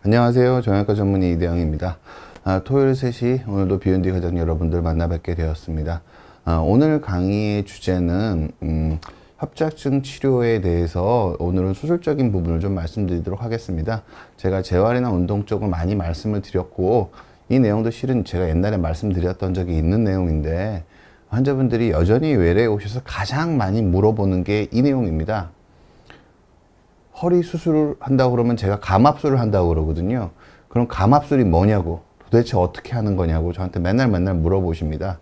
안녕하세요. 정형외과 전문의 이대영입니다. 토요일 3시 오늘도 비욘디 가족 여러분들 만나 뵙게 되었습니다. 오늘 강의의 주제는 협착증 치료에 대해서 오늘은 수술적인 부분을 좀 말씀드리도록 하겠습니다. 제가 재활이나 운동 쪽을 많이 말씀을 드렸고 이 내용도 실은 제가 옛날에 말씀드렸던 적이 있는 내용인데 환자분들이 여전히 외래에 오셔서 가장 많이 물어보는 게 이 내용입니다. 허리 수술을 한다고 그러면 제가 감압술을 한다고 그러거든요. 그럼 감압술이 뭐냐고, 도대체 어떻게 하는 거냐고 저한테 맨날 물어보십니다.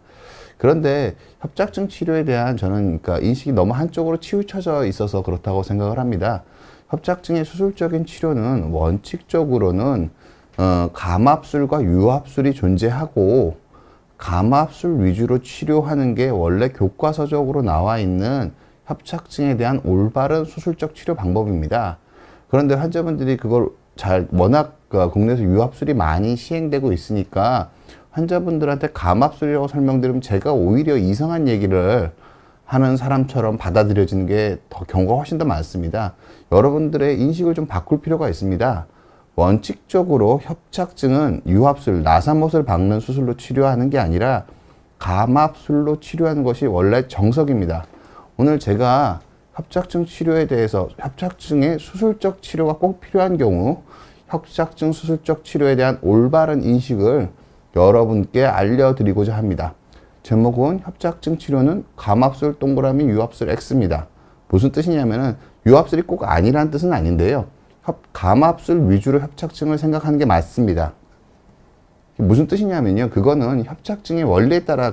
그런데 협착증 치료에 대한 저는 그러니까 인식이 너무 한쪽으로 치우쳐져 있어서 그렇다고 생각을 합니다. 협착증의 수술적인 치료는 원칙적으로는 감압술과 유압술이 존재하고 감압술 위주로 치료하는 게 원래 교과서적으로 나와 있는 협착증에 대한 올바른 수술적 치료 방법입니다. 그런데 환자분들이 그걸 워낙 국내에서 유압술이 많이 시행되고 있으니까 환자분들한테 감압술이라고 설명드리면 제가 오히려 이상한 얘기를 하는 사람처럼 받아들여지는 게 더 경우가 훨씬 더 많습니다. 여러분들의 인식을 좀 바꿀 필요가 있습니다. 원칙적으로 협착증은 유압술, 나사못을 박는 수술로 치료하는 게 아니라 감압술로 치료하는 것이 원래 정석입니다. 오늘 제가 협착증 치료에 대해서 협착증의 수술적 치료가 꼭 필요한 경우 협착증 수술적 치료에 대한 올바른 인식을 여러분께 알려드리고자 합니다. 제목은 협착증 치료는 감압술 동그라미 유압술 X입니다. 무슨 뜻이냐면은 유압술이 꼭 아니라는 뜻은 아닌데요. 감압술 위주로 협착증을 생각하는 게 맞습니다. 무슨 뜻이냐면요. 그거는 협착증의 원리에 따라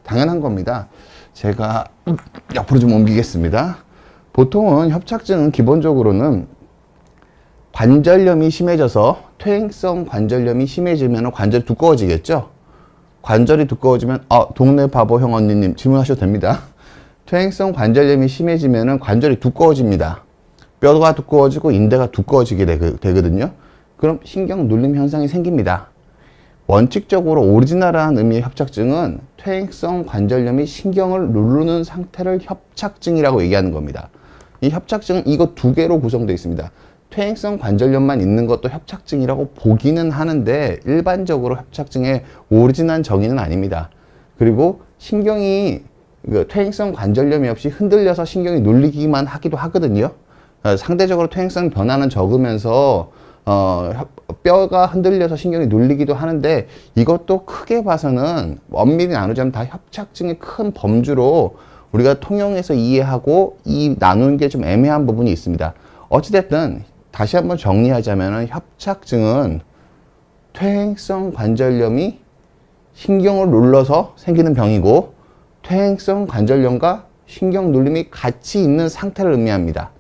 당연한 겁니다. 제가 옆으로 좀 옮기겠습니다. 보통은 협착증은 기본적으로는 관절염이 심해져서 퇴행성 관절염이 심해지면 관절이 두꺼워지겠죠? 관절이 두꺼워지면 동네 바보 형 언니님 질문하셔도 됩니다. 퇴행성 관절염이 심해지면 관절이 두꺼워집니다. 뼈가 두꺼워지고 인대가 두꺼워지게 되거든요. 그럼 신경 눌림 현상이 생깁니다. 원칙적으로 오리지널한 의미의 협착증은 퇴행성 관절염이 신경을 누르는 상태를 협착증이라고 얘기하는 겁니다. 이 협착증은 이거 두 개로 구성되어 있습니다. 퇴행성 관절염만 있는 것도 협착증이라고 보기는 하는데 일반적으로 협착증의 오리지널 정의는 아닙니다. 그리고 신경이 퇴행성 관절염이 없이 흔들려서 신경이 눌리기만 하기도 하거든요. 상대적으로 퇴행성 변화는 적으면서 뼈가 흔들려서 신경이 눌리기도 하는데 이것도 크게 봐서는 엄밀히 나누자면 다 협착증의 큰 범주로 우리가 통용해서 이해하고 나누는 게 좀 애매한 부분이 있습니다. 어찌됐든 다시 한번 정리하자면 협착증은 퇴행성 관절염이 신경을 눌러서 생기는 병이고 퇴행성 관절염과 신경 눌림이 같이 있는 상태를 의미합니다.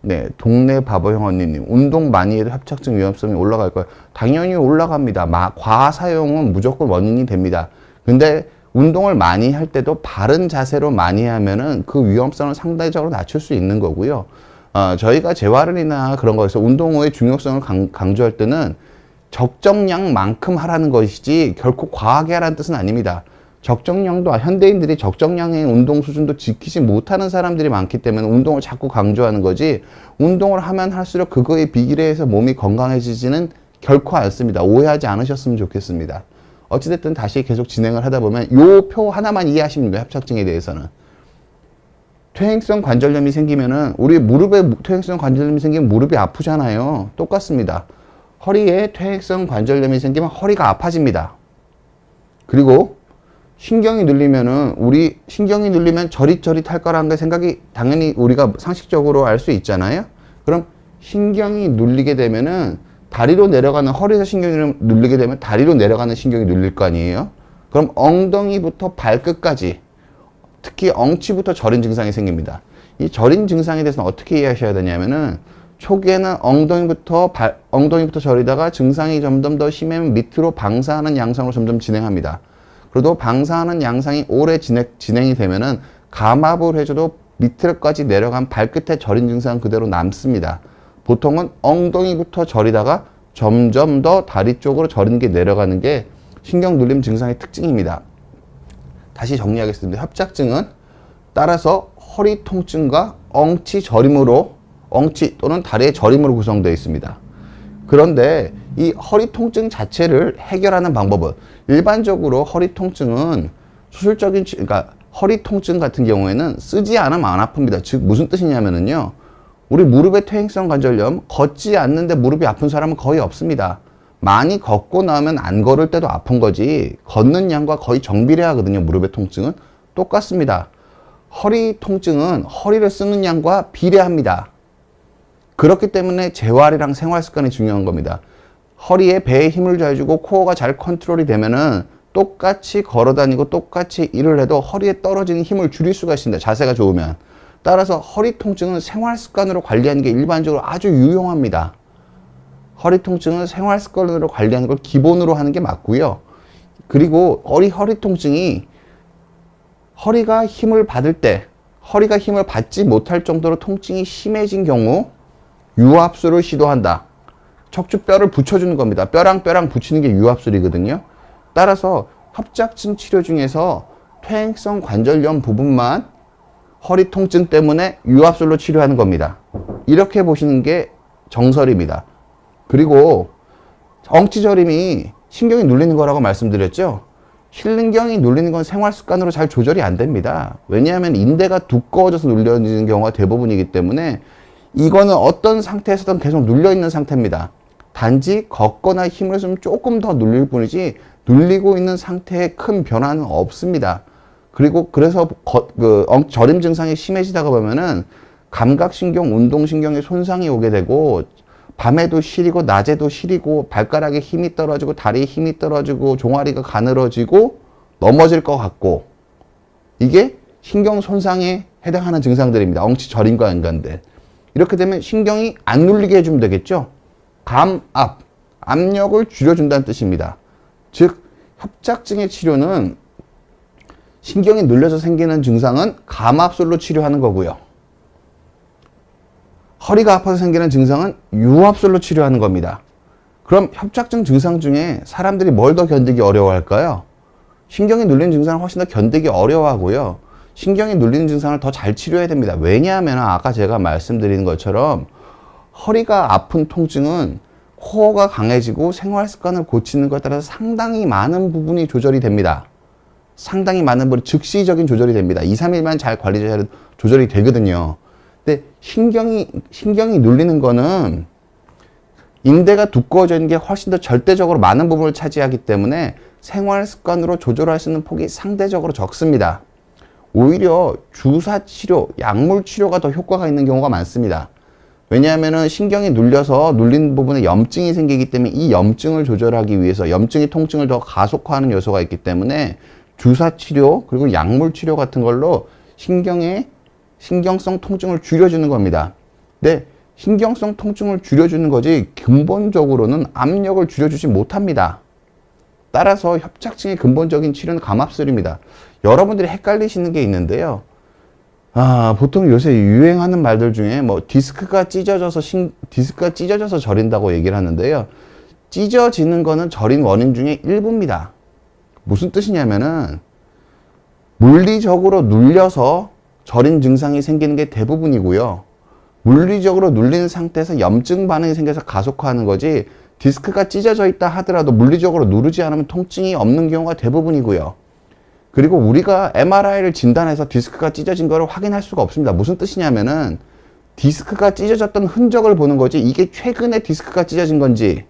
네, 동네 바보형 언니님, 운동 많이 해도 협착증 위험성이 올라갈 거예요. 당연히 올라갑니다. 과사용은 무조건 원인이 됩니다. 근데 운동을 많이 할 때도 바른 자세로 많이 하면은 그 위험성을 상대적으로 낮출 수 있는 거고요. 저희가 재활이나 그런 거에서 운동 후의 중요성을 강조할 때는 적정량만큼 하라는 것이지 결코 과하게 하라는 뜻은 아닙니다. 적정량도 현대인들이 적정량의 운동 수준도 지키지 못하는 사람들이 많기 때문에 운동을 자꾸 강조하는 거지 운동을 하면 할수록 그거에 비례해서 몸이 건강해지지는 결코 않습니다. 오해하지 않으셨으면 좋겠습니다. 어찌됐든 다시 계속 진행을 하다 보면 요 표 하나만 이해하시면 돼요. 협착증에 대해서는. 퇴행성 관절염이 생기면은 우리 무릎에 퇴행성 관절염이 생기면 무릎이 아프잖아요. 똑같습니다. 허리에 퇴행성 관절염이 생기면 허리가 아파집니다. 그리고 신경이 눌리면은 신경이 눌리면 저릿저릿할 거라는 게 생각이 당연히 우리가 상식적으로 알 수 있잖아요. 그럼 신경이 눌리게 되면은 다리로 내려가는 허리에서 신경이 눌리게 되면 다리로 내려가는 신경이 눌릴 거 아니에요. 그럼 엉덩이부터 발끝까지 특히 엉치부터 저린 증상이 생깁니다. 이 저린 증상에 대해서는 어떻게 이해하셔야 되냐면은 초기에는 엉덩이부터 저리다가 증상이 점점 더 심하면 밑으로 방사하는 양상으로 점점 진행합니다. 그래도 방사하는 양상이 오래 진행이 되면은 감압을 해줘도 밑으로까지 내려간 발끝에 저린 증상 그대로 남습니다. 보통은 엉덩이부터 저리다가 점점 더 다리 쪽으로 저리는 게 내려가는 게 신경 눌림 증상의 특징입니다. 다시 정리하겠습니다. 협착증은 따라서 허리 통증과 엉치 저림으로 엉치 또는 다리의 저림으로 구성되어 있습니다. 그런데 이 허리 통증 자체를 해결하는 방법은 일반적으로 허리 통증은 수술적인 그러니까 허리 통증 같은 경우에는 쓰지 않으면 안 아픕니다. 즉 무슨 뜻이냐면은요. 우리 무릎의 퇴행성 관절염 걷지 않는데 무릎이 아픈 사람은 거의 없습니다. 많이 걷고 나면 안 걸을 때도 아픈 거지 걷는 양과 거의 정비례하거든요. 무릎의 통증은 똑같습니다. 허리 통증은 허리를 쓰는 양과 비례합니다. 그렇기 때문에 재활이랑 생활 습관이 중요한 겁니다. 허리에 배에 힘을 잘 주고 코어가 잘 컨트롤이 되면은 똑같이 걸어 다니고 똑같이 일을 해도 허리에 떨어지는 힘을 줄일 수가 있습니다. 자세가 좋으면. 따라서 허리 통증은 생활 습관으로 관리하는 게 일반적으로 아주 유용합니다. 허리 통증은 생활 습관으로 관리하는 걸 기본으로 하는 게 맞고요. 그리고 허리 통증이 허리가 힘을 받을 때 허리가 힘을 받지 못할 정도로 통증이 심해진 경우 유압술을 시도한다. 척추뼈를 붙여주는 겁니다. 뼈랑 뼈랑 붙이는 게 유압술이거든요. 따라서 협착증 치료 중에서 퇴행성 관절염 부분만 허리 통증 때문에 유압술로 치료하는 겁니다. 이렇게 보시는 게 정설입니다. 그리고 엉치저림이 신경이 눌리는 거라고 말씀드렸죠. 신경이 눌리는 건 생활 습관으로 잘 조절이 안 됩니다. 왜냐하면 인대가 두꺼워져서 눌려지는 경우가 대부분이기 때문에 이거는 어떤 상태에서든 계속 눌려 있는 상태입니다. 단지 걷거나 힘을 쓰면 조금 더 눌릴 뿐이지 눌리고 있는 상태에 큰 변화는 없습니다. 그리고 그래서 저림 증상이 심해지다가 보면은 감각신경, 운동신경에 손상이 오게 되고 밤에도 시리고 낮에도 시리고 발가락에 힘이 떨어지고 다리에 힘이 떨어지고 종아리가 가늘어지고 넘어질 것 같고 이게 신경 손상에 해당하는 증상들입니다. 엉치 저림과 연관된. 이렇게 되면 신경이 안 눌리게 해주면 되겠죠. 감압, 압력을 줄여준다는 뜻입니다. 즉 협착증의 치료는 신경이 눌려서 생기는 증상은 감압술로 치료하는 거고요. 허리가 아파서 생기는 증상은 유압술로 치료하는 겁니다. 그럼 협착증 증상 중에 사람들이 뭘 더 견디기 어려워할까요? 신경이 눌리는 증상을 훨씬 더 견디기 어려워하고요. 신경이 눌리는 증상을 더 잘 치료해야 됩니다. 왜냐하면 아까 제가 말씀드린 것처럼 허리가 아픈 통증은 코어가 강해지고 생활 습관을 고치는 것에 따라서 상당히 많은 부분이 조절이 됩니다. 상당히 많은 부분이 즉시적인 조절이 됩니다. 2, 3일만 잘 관리해도 조절이 되거든요. 근데 신경이 눌리는 거는 인대가 두꺼워져 있는 게 훨씬 더 절대적으로 많은 부분을 차지하기 때문에 생활 습관으로 조절할 수 있는 폭이 상대적으로 적습니다. 오히려 주사 치료, 약물 치료가 더 효과가 있는 경우가 많습니다. 왜냐하면 신경이 눌려서 눌린 부분에 염증이 생기기 때문에 이 염증을 조절하기 위해서 염증이 통증을 더 가속화하는 요소가 있기 때문에 주사 치료 그리고 약물 치료 같은 걸로 신경성 통증을 줄여주는 겁니다. 근데 신경성 통증을 줄여주는 거지 근본적으로는 압력을 줄여주지 못합니다. 따라서 협착증의 근본적인 치료는 감압술입니다. 여러분들이 헷갈리시는 게 있는데요. 보통 요새 유행하는 말들 중에 뭐 디스크가 찢어져서 저린다고 얘기를 하는데요. 찢어지는 거는 저린 원인 중에 일부입니다. 무슨 뜻이냐면은 물리적으로 눌려서 저린 증상이 생기는 게 대부분이고요. 물리적으로 눌리는 상태에서 염증 반응이 생겨서 가속화하는 거지 디스크가 찢어져 있다 하더라도 물리적으로 누르지 않으면 통증이 없는 경우가 대부분이고요. 그리고 우리가 MRI를 진단해서 디스크가 찢어진 거를 확인할 수가 없습니다. 무슨 뜻이냐면은 디스크가 찢어졌던 흔적을 보는 거지 이게 최근에 디스크가 찢어진 건지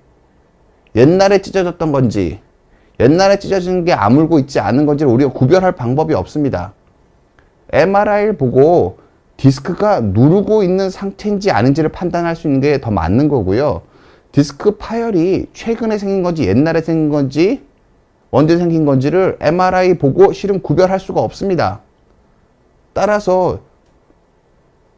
옛날에 찢어졌던 건지 옛날에 찢어진 게 아물고 있지 않은 건지를 우리가 구별할 방법이 없습니다. MRI를 보고 디스크가 누르고 있는 상태인지 아닌지를 판단할 수 있는 게 더 맞는 거고요. 디스크 파열이 최근에 생긴 건지 옛날에 생긴 건지 언제 생긴 건지를 MRI 보고 실은 구별할 수가 없습니다. 따라서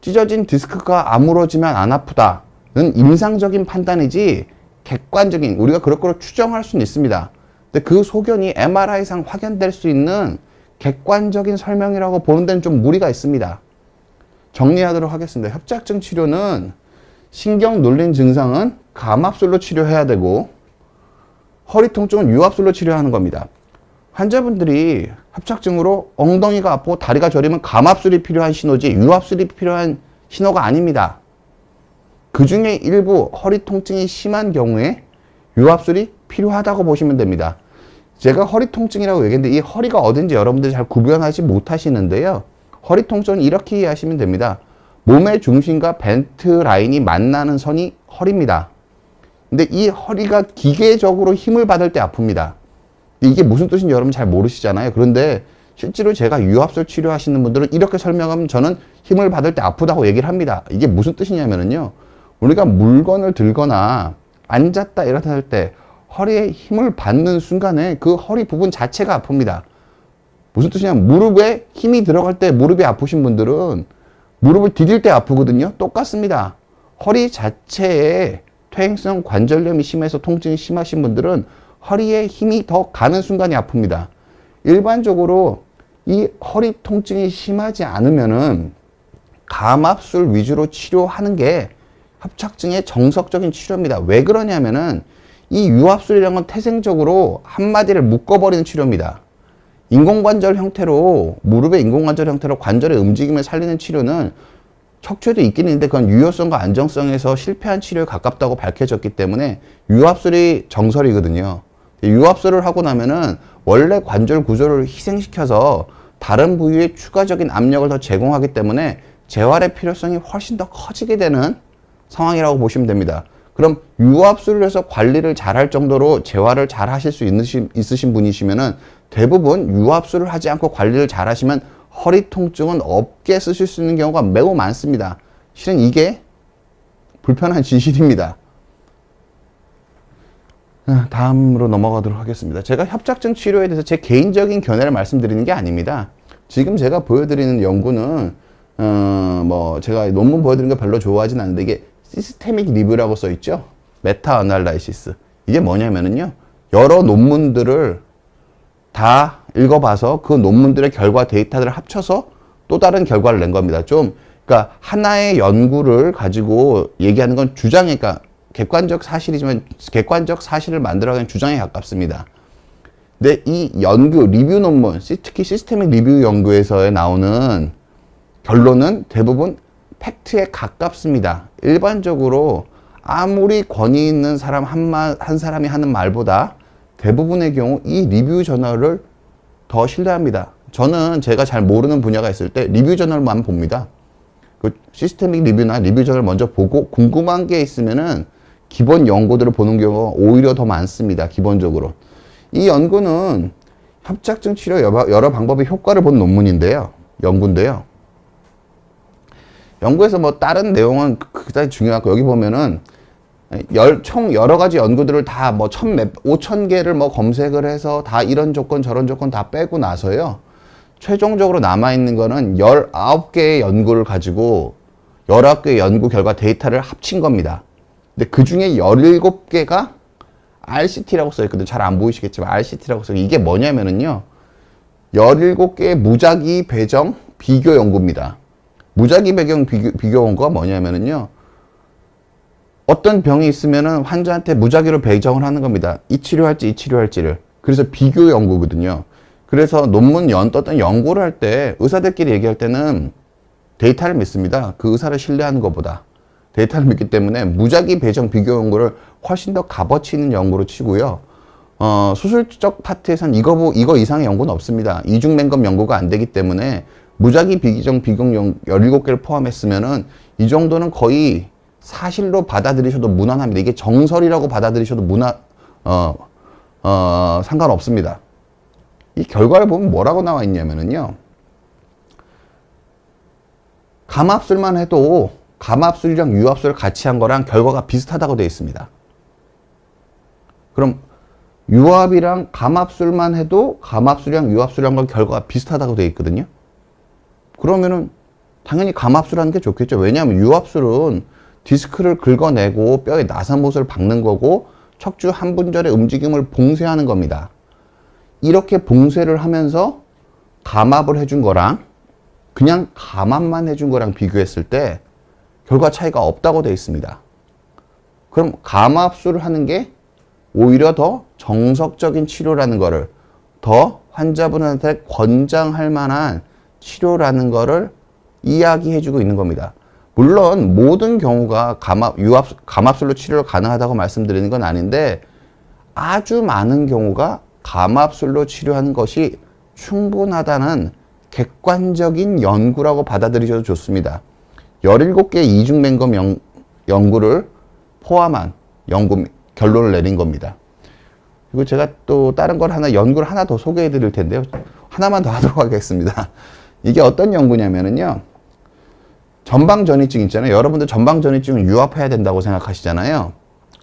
찢어진 디스크가 아물어지면 안 아프다는 임상적인 판단이지 객관적인 우리가 그렇게 추정할 수는 있습니다. 근데 그 소견이 MRI상 확인될 수 있는 객관적인 설명이라고 보는 데는 좀 무리가 있습니다. 정리하도록 하겠습니다. 협착증 치료는 신경 눌린 증상은 감압술로 치료해야 되고 허리 통증은 유압술로 치료하는 겁니다. 환자분들이 협착증으로 엉덩이가 아프고 다리가 저리면 감압술이 필요한 신호지 유압술이 필요한 신호가 아닙니다. 그 중에 일부 허리 통증이 심한 경우에 유압술이 필요하다고 보시면 됩니다. 제가 허리 통증이라고 얘기했는데 이 허리가 어딘지 여러분들이 잘 구별하지 못하시는데요. 허리 통증은 이렇게 이해하시면 됩니다. 몸의 중심과 벤트 라인이 만나는 선이 허리입니다. 근데 이 허리가 기계적으로 힘을 받을 때 아픕니다. 이게 무슨 뜻인지 여러분 잘 모르시잖아요. 그런데 실제로 제가 유압술 치료하시는 분들은 이렇게 설명하면 저는 힘을 받을 때 아프다고 얘기를 합니다. 이게 무슨 뜻이냐면요. 우리가 물건을 들거나 앉았다 일어났다 할 때 허리에 힘을 받는 순간에 그 허리 부분 자체가 아픕니다. 무슨 뜻이냐면 무릎에 힘이 들어갈 때 무릎이 아프신 분들은 무릎을 디딜 때 아프거든요. 똑같습니다. 허리 자체에 퇴행성 관절염이 심해서 통증이 심하신 분들은 허리에 힘이 더 가는 순간이 아픕니다. 일반적으로 이 허리 통증이 심하지 않으면은 감압술 위주로 치료하는 게 협착증의 정석적인 치료입니다. 왜 그러냐면은 이 유압술이라는 건 태생적으로 한마디를 묶어버리는 치료입니다. 인공관절 형태로, 무릎의 인공관절 형태로 관절의 움직임을 살리는 치료는 척추에도 있긴 있는데 그건 유효성과 안정성에서 실패한 치료에 가깝다고 밝혀졌기 때문에 유압술이 정설이거든요. 유압술을 하고 나면은 원래 관절 구조를 희생시켜서 다른 부위에 추가적인 압력을 더 제공하기 때문에 재활의 필요성이 훨씬 더 커지게 되는 상황이라고 보시면 됩니다. 그럼 유압술을 해서 관리를 잘할 정도로 재활을 잘 하실 수 있으신 분이시면은 대부분 유압술을 하지 않고 관리를 잘 하시면 허리 통증은 없게 쓰실 수 있는 경우가 매우 많습니다. 실은 이게 불편한 진실입니다. 다음으로 넘어가도록 하겠습니다. 제가 협착증 치료에 대해서 제 개인적인 견해를 말씀드리는 게 아닙니다. 지금 제가 보여드리는 연구는 제가 논문 보여드리는 거 별로 좋아하진 않는데 이게 시스테믹 리뷰라고 써 있죠. 메타 어널라이시스. 이게 뭐냐면은요. 여러 논문들을 다 읽어봐서 그 논문들의 결과 데이터들을 합쳐서 또 다른 결과를 낸 겁니다. 그러니까 하나의 연구를 가지고 얘기하는 건 주장이니까 객관적 사실이지만 객관적 사실을 만들어가는 주장에 가깝습니다. 근데 이 연구, 리뷰 논문, 특히 시스테믹 리뷰 연구에서 나오는 결론은 대부분 팩트에 가깝습니다. 일반적으로 아무리 권위 있는 사람 한 사람이 하는 말보다 대부분의 경우 이 리뷰 저널을 더 신뢰합니다. 저는 제가 잘 모르는 분야가 있을 때 리뷰 저널만 봅니다. 그 시스테믹 리뷰나 리뷰 저널 먼저 보고 궁금한 게 있으면은 기본 연구들을 보는 경우가 오히려 더 많습니다. 기본적으로. 이 연구는 협착증 치료 여러 방법의 효과를 본 논문인데요. 연구인데요. 연구에서 다른 내용은 그다지 중요하고 여기 보면은 총 여러 가지 연구들을 다 5,000개를 검색을 해서 다 이런 조건 저런 조건 다 빼고 나서요. 최종적으로 남아있는 거는 19개의 연구를 가지고 19개의 연구 결과 데이터를 합친 겁니다. 근데 그 중에 17개가 RCT라고 써있거든요. 잘 안 보이시겠지만 RCT라고 써있어요. 이게 뭐냐면은요. 17개의 무작위 배정 비교 연구입니다. 무작위 배경 비교 연구가 뭐냐면은요. 어떤 병이 있으면은 환자한테 무작위로 배정을 하는 겁니다. 이 치료할지 이 치료할지를. 그래서 비교 연구거든요. 그래서 논문 떴던 연구를 할 때 의사들끼리 얘기할 때는 데이터를 믿습니다. 그 의사를 신뢰하는 것보다. 데이터를 믿기 때문에 무작위 배정 비교 연구를 훨씬 더 값어치 있는 연구로 치고요. 수술적 파트에선 이거 이상의 연구는 없습니다. 이중 맹검 연구가 안 되기 때문에 무작위 비정 비교 17개를 포함했으면은 이 정도는 거의 사실로 받아들이셔도 무난합니다. 이게 정설이라고 받아들이셔도 상관없습니다. 이 결과를 보면 뭐라고 나와 있냐면은요. 감압술만 해도 감압술이랑 유압술을 같이 한 거랑 결과가 비슷하다고 되어 있습니다. 그럼 유압이랑 감압술만 해도 감압술이랑 유압술이랑 건 결과가 비슷하다고 되어 있거든요. 그러면은 당연히 감압술하는 게 좋겠죠. 왜냐하면 유압술은 디스크를 긁어내고 뼈에 나사못을 박는 거고 척추 한 분절의 움직임을 봉쇄하는 겁니다. 이렇게 봉쇄를 하면서 감압을 해준 거랑 그냥 감압만 해준 거랑 비교했을 때 결과 차이가 없다고 되어 있습니다. 그럼 감압술을 하는 게 오히려 더 정석적인 치료라는 거를 더 환자분한테 권장할 만한 치료라는 거를 이야기해주고 있는 겁니다. 물론 모든 경우가 감압술로 치료가 가능하다고 말씀드리는 건 아닌데 아주 많은 경우가 감압술로 치료하는 것이 충분하다는 객관적인 연구라고 받아들이셔도 좋습니다. 17개 이중 맹검 연구를 포함한 결론을 내린 겁니다. 그리고 제가 또 다른 걸 연구를 하나 더 소개해 드릴 텐데요. 하나만 더 하도록 하겠습니다. 이게 어떤 연구냐면요. 전방전이증 있잖아요. 여러분들 전방전이증은 유압해야 된다고 생각하시잖아요.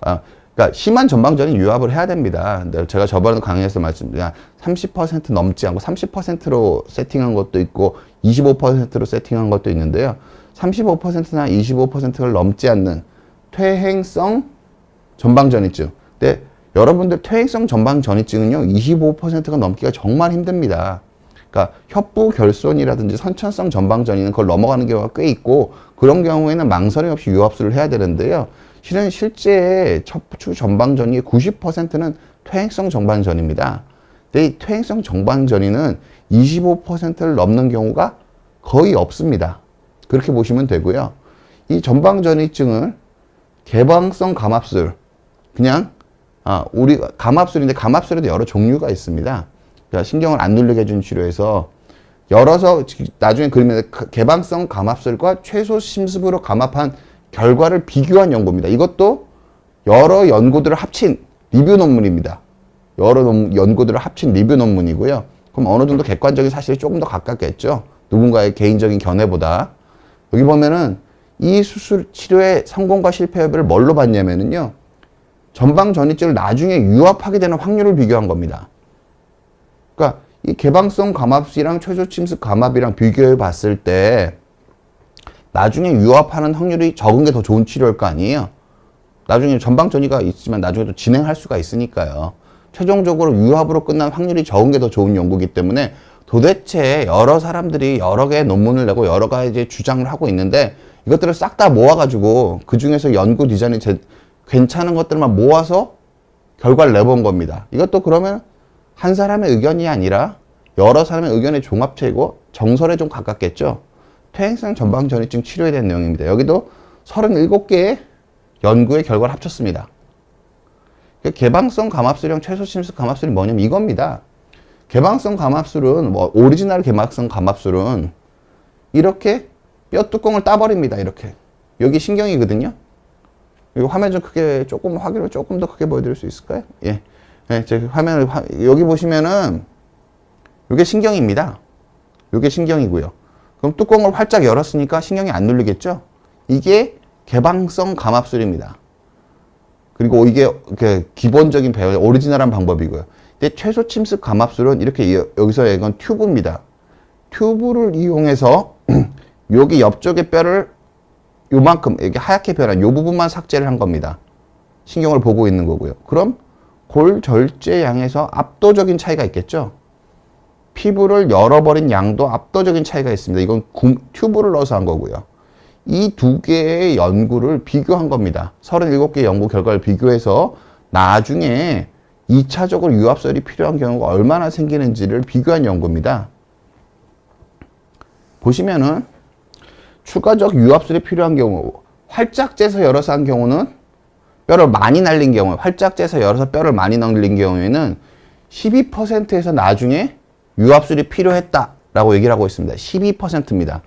그러니까 심한 전방전이 유압을 해야 됩니다. 근데 제가 저번 강의에서 말씀드린 30% 넘지 않고 30%로 세팅한 것도 있고 25%로 세팅한 것도 있는데요. 35%나 25%를 넘지 않는 퇴행성 전방전이증. 근데 여러분들 퇴행성 전방전이증은요, 25%가 넘기가 정말 힘듭니다. 그러니까 협부결손이라든지 선천성 전방전이는 그걸 넘어가는 경우가 꽤 있고, 그런 경우에는 망설임 없이 유압술을 해야 되는데요. 실제 척추 전방전이의 90%는 퇴행성 전방전입니다. 근데 이 퇴행성 전방전이는 25%를 넘는 경우가 거의 없습니다. 그렇게 보시면 되고요. 이 전방전이증을 개방성 감압술, 그냥 우리가 감압술인데 감압술에도 여러 종류가 있습니다. 그러니까 신경을 안 눌리게 해주는 치료에서 열어서 나중에 그러면 개방성 감압술과 최소 심습으로 감압한 결과를 비교한 연구입니다. 이것도 여러 연구들을 합친 리뷰 논문입니다. 여러 연구들을 합친 리뷰 논문이고요. 그럼 어느 정도 객관적인 사실이 조금 더 가깝겠죠. 누군가의 개인적인 견해보다. 여기 보면은 이 수술 치료의 성공과 실패 여부를 뭘로 봤냐면요. 전방전이증을 나중에 유압하게 되는 확률을 비교한 겁니다. 그러니까 이 개방성 감압술이랑 최소 침습 감압이랑 비교해 봤을 때 나중에 유압하는 확률이 적은 게 더 좋은 치료일 거 아니에요. 나중에 전방전이가 있지만 나중에 또 진행할 수가 있으니까요. 최종적으로 유압으로 끝난 확률이 적은 게 더 좋은 연구이기 때문에 도대체 여러 사람들이 여러 개의 논문을 내고 여러 가지 주장을 하고 있는데 이것들을 싹 다 모아가지고 그 중에서 연구 디자인이 괜찮은 것들만 모아서 결과를 내본 겁니다. 이것도 그러면 한 사람의 의견이 아니라 여러 사람의 의견의 종합체이고 정설에 좀 가깝겠죠. 퇴행성 전방전이증 치료에 대한 내용입니다. 여기도 37개의 연구의 결과를 합쳤습니다. 개방성 감압술이랑 최소 침습 감압술이 뭐냐면 이겁니다. 개방성 감압술은 오리지널 개방성 감압술은 이렇게 뼈 뚜껑을 따버립니다. 이렇게 여기 신경이거든요. 이거 화면 좀 크게 확인을 조금 더 크게 보여드릴 수 있을까요? 예, 제 화면을 여기 보시면은 이게 신경입니다. 이게 신경이고요. 그럼 뚜껑을 활짝 열었으니까 신경이 안 눌리겠죠? 이게 개방성 감압술입니다. 그리고 이게 기본적인 배열, 오리지널한 방법이고요. 근데 최소 침습 감압술은 이렇게 여기서 이건 튜브입니다. 튜브를 이용해서 여기 옆쪽의 뼈를 요만큼 이게 하얗게 변한 요 부분만 삭제를 한 겁니다. 신경을 보고 있는 거고요. 그럼 골절제 양에서 압도적인 차이가 있겠죠? 피부를 열어버린 양도 압도적인 차이가 있습니다. 이건 튜브를 넣어서 한 거고요. 이 두 개의 연구를 비교한 겁니다. 37개 연구 결과를 비교해서 나중에 2차적으로 유압술이 필요한 경우가 얼마나 생기는지를 비교한 연구입니다. 보시면은 추가적 유압술이 필요한 경우, 활짝 째서 열어서 한 경우는 뼈를 많이 날린 경우에, 활짝 째서 열어서 뼈를 많이 날린 경우에는 12%에서 나중에 유압술이 필요했다라고 얘기를 하고 있습니다. 12%입니다.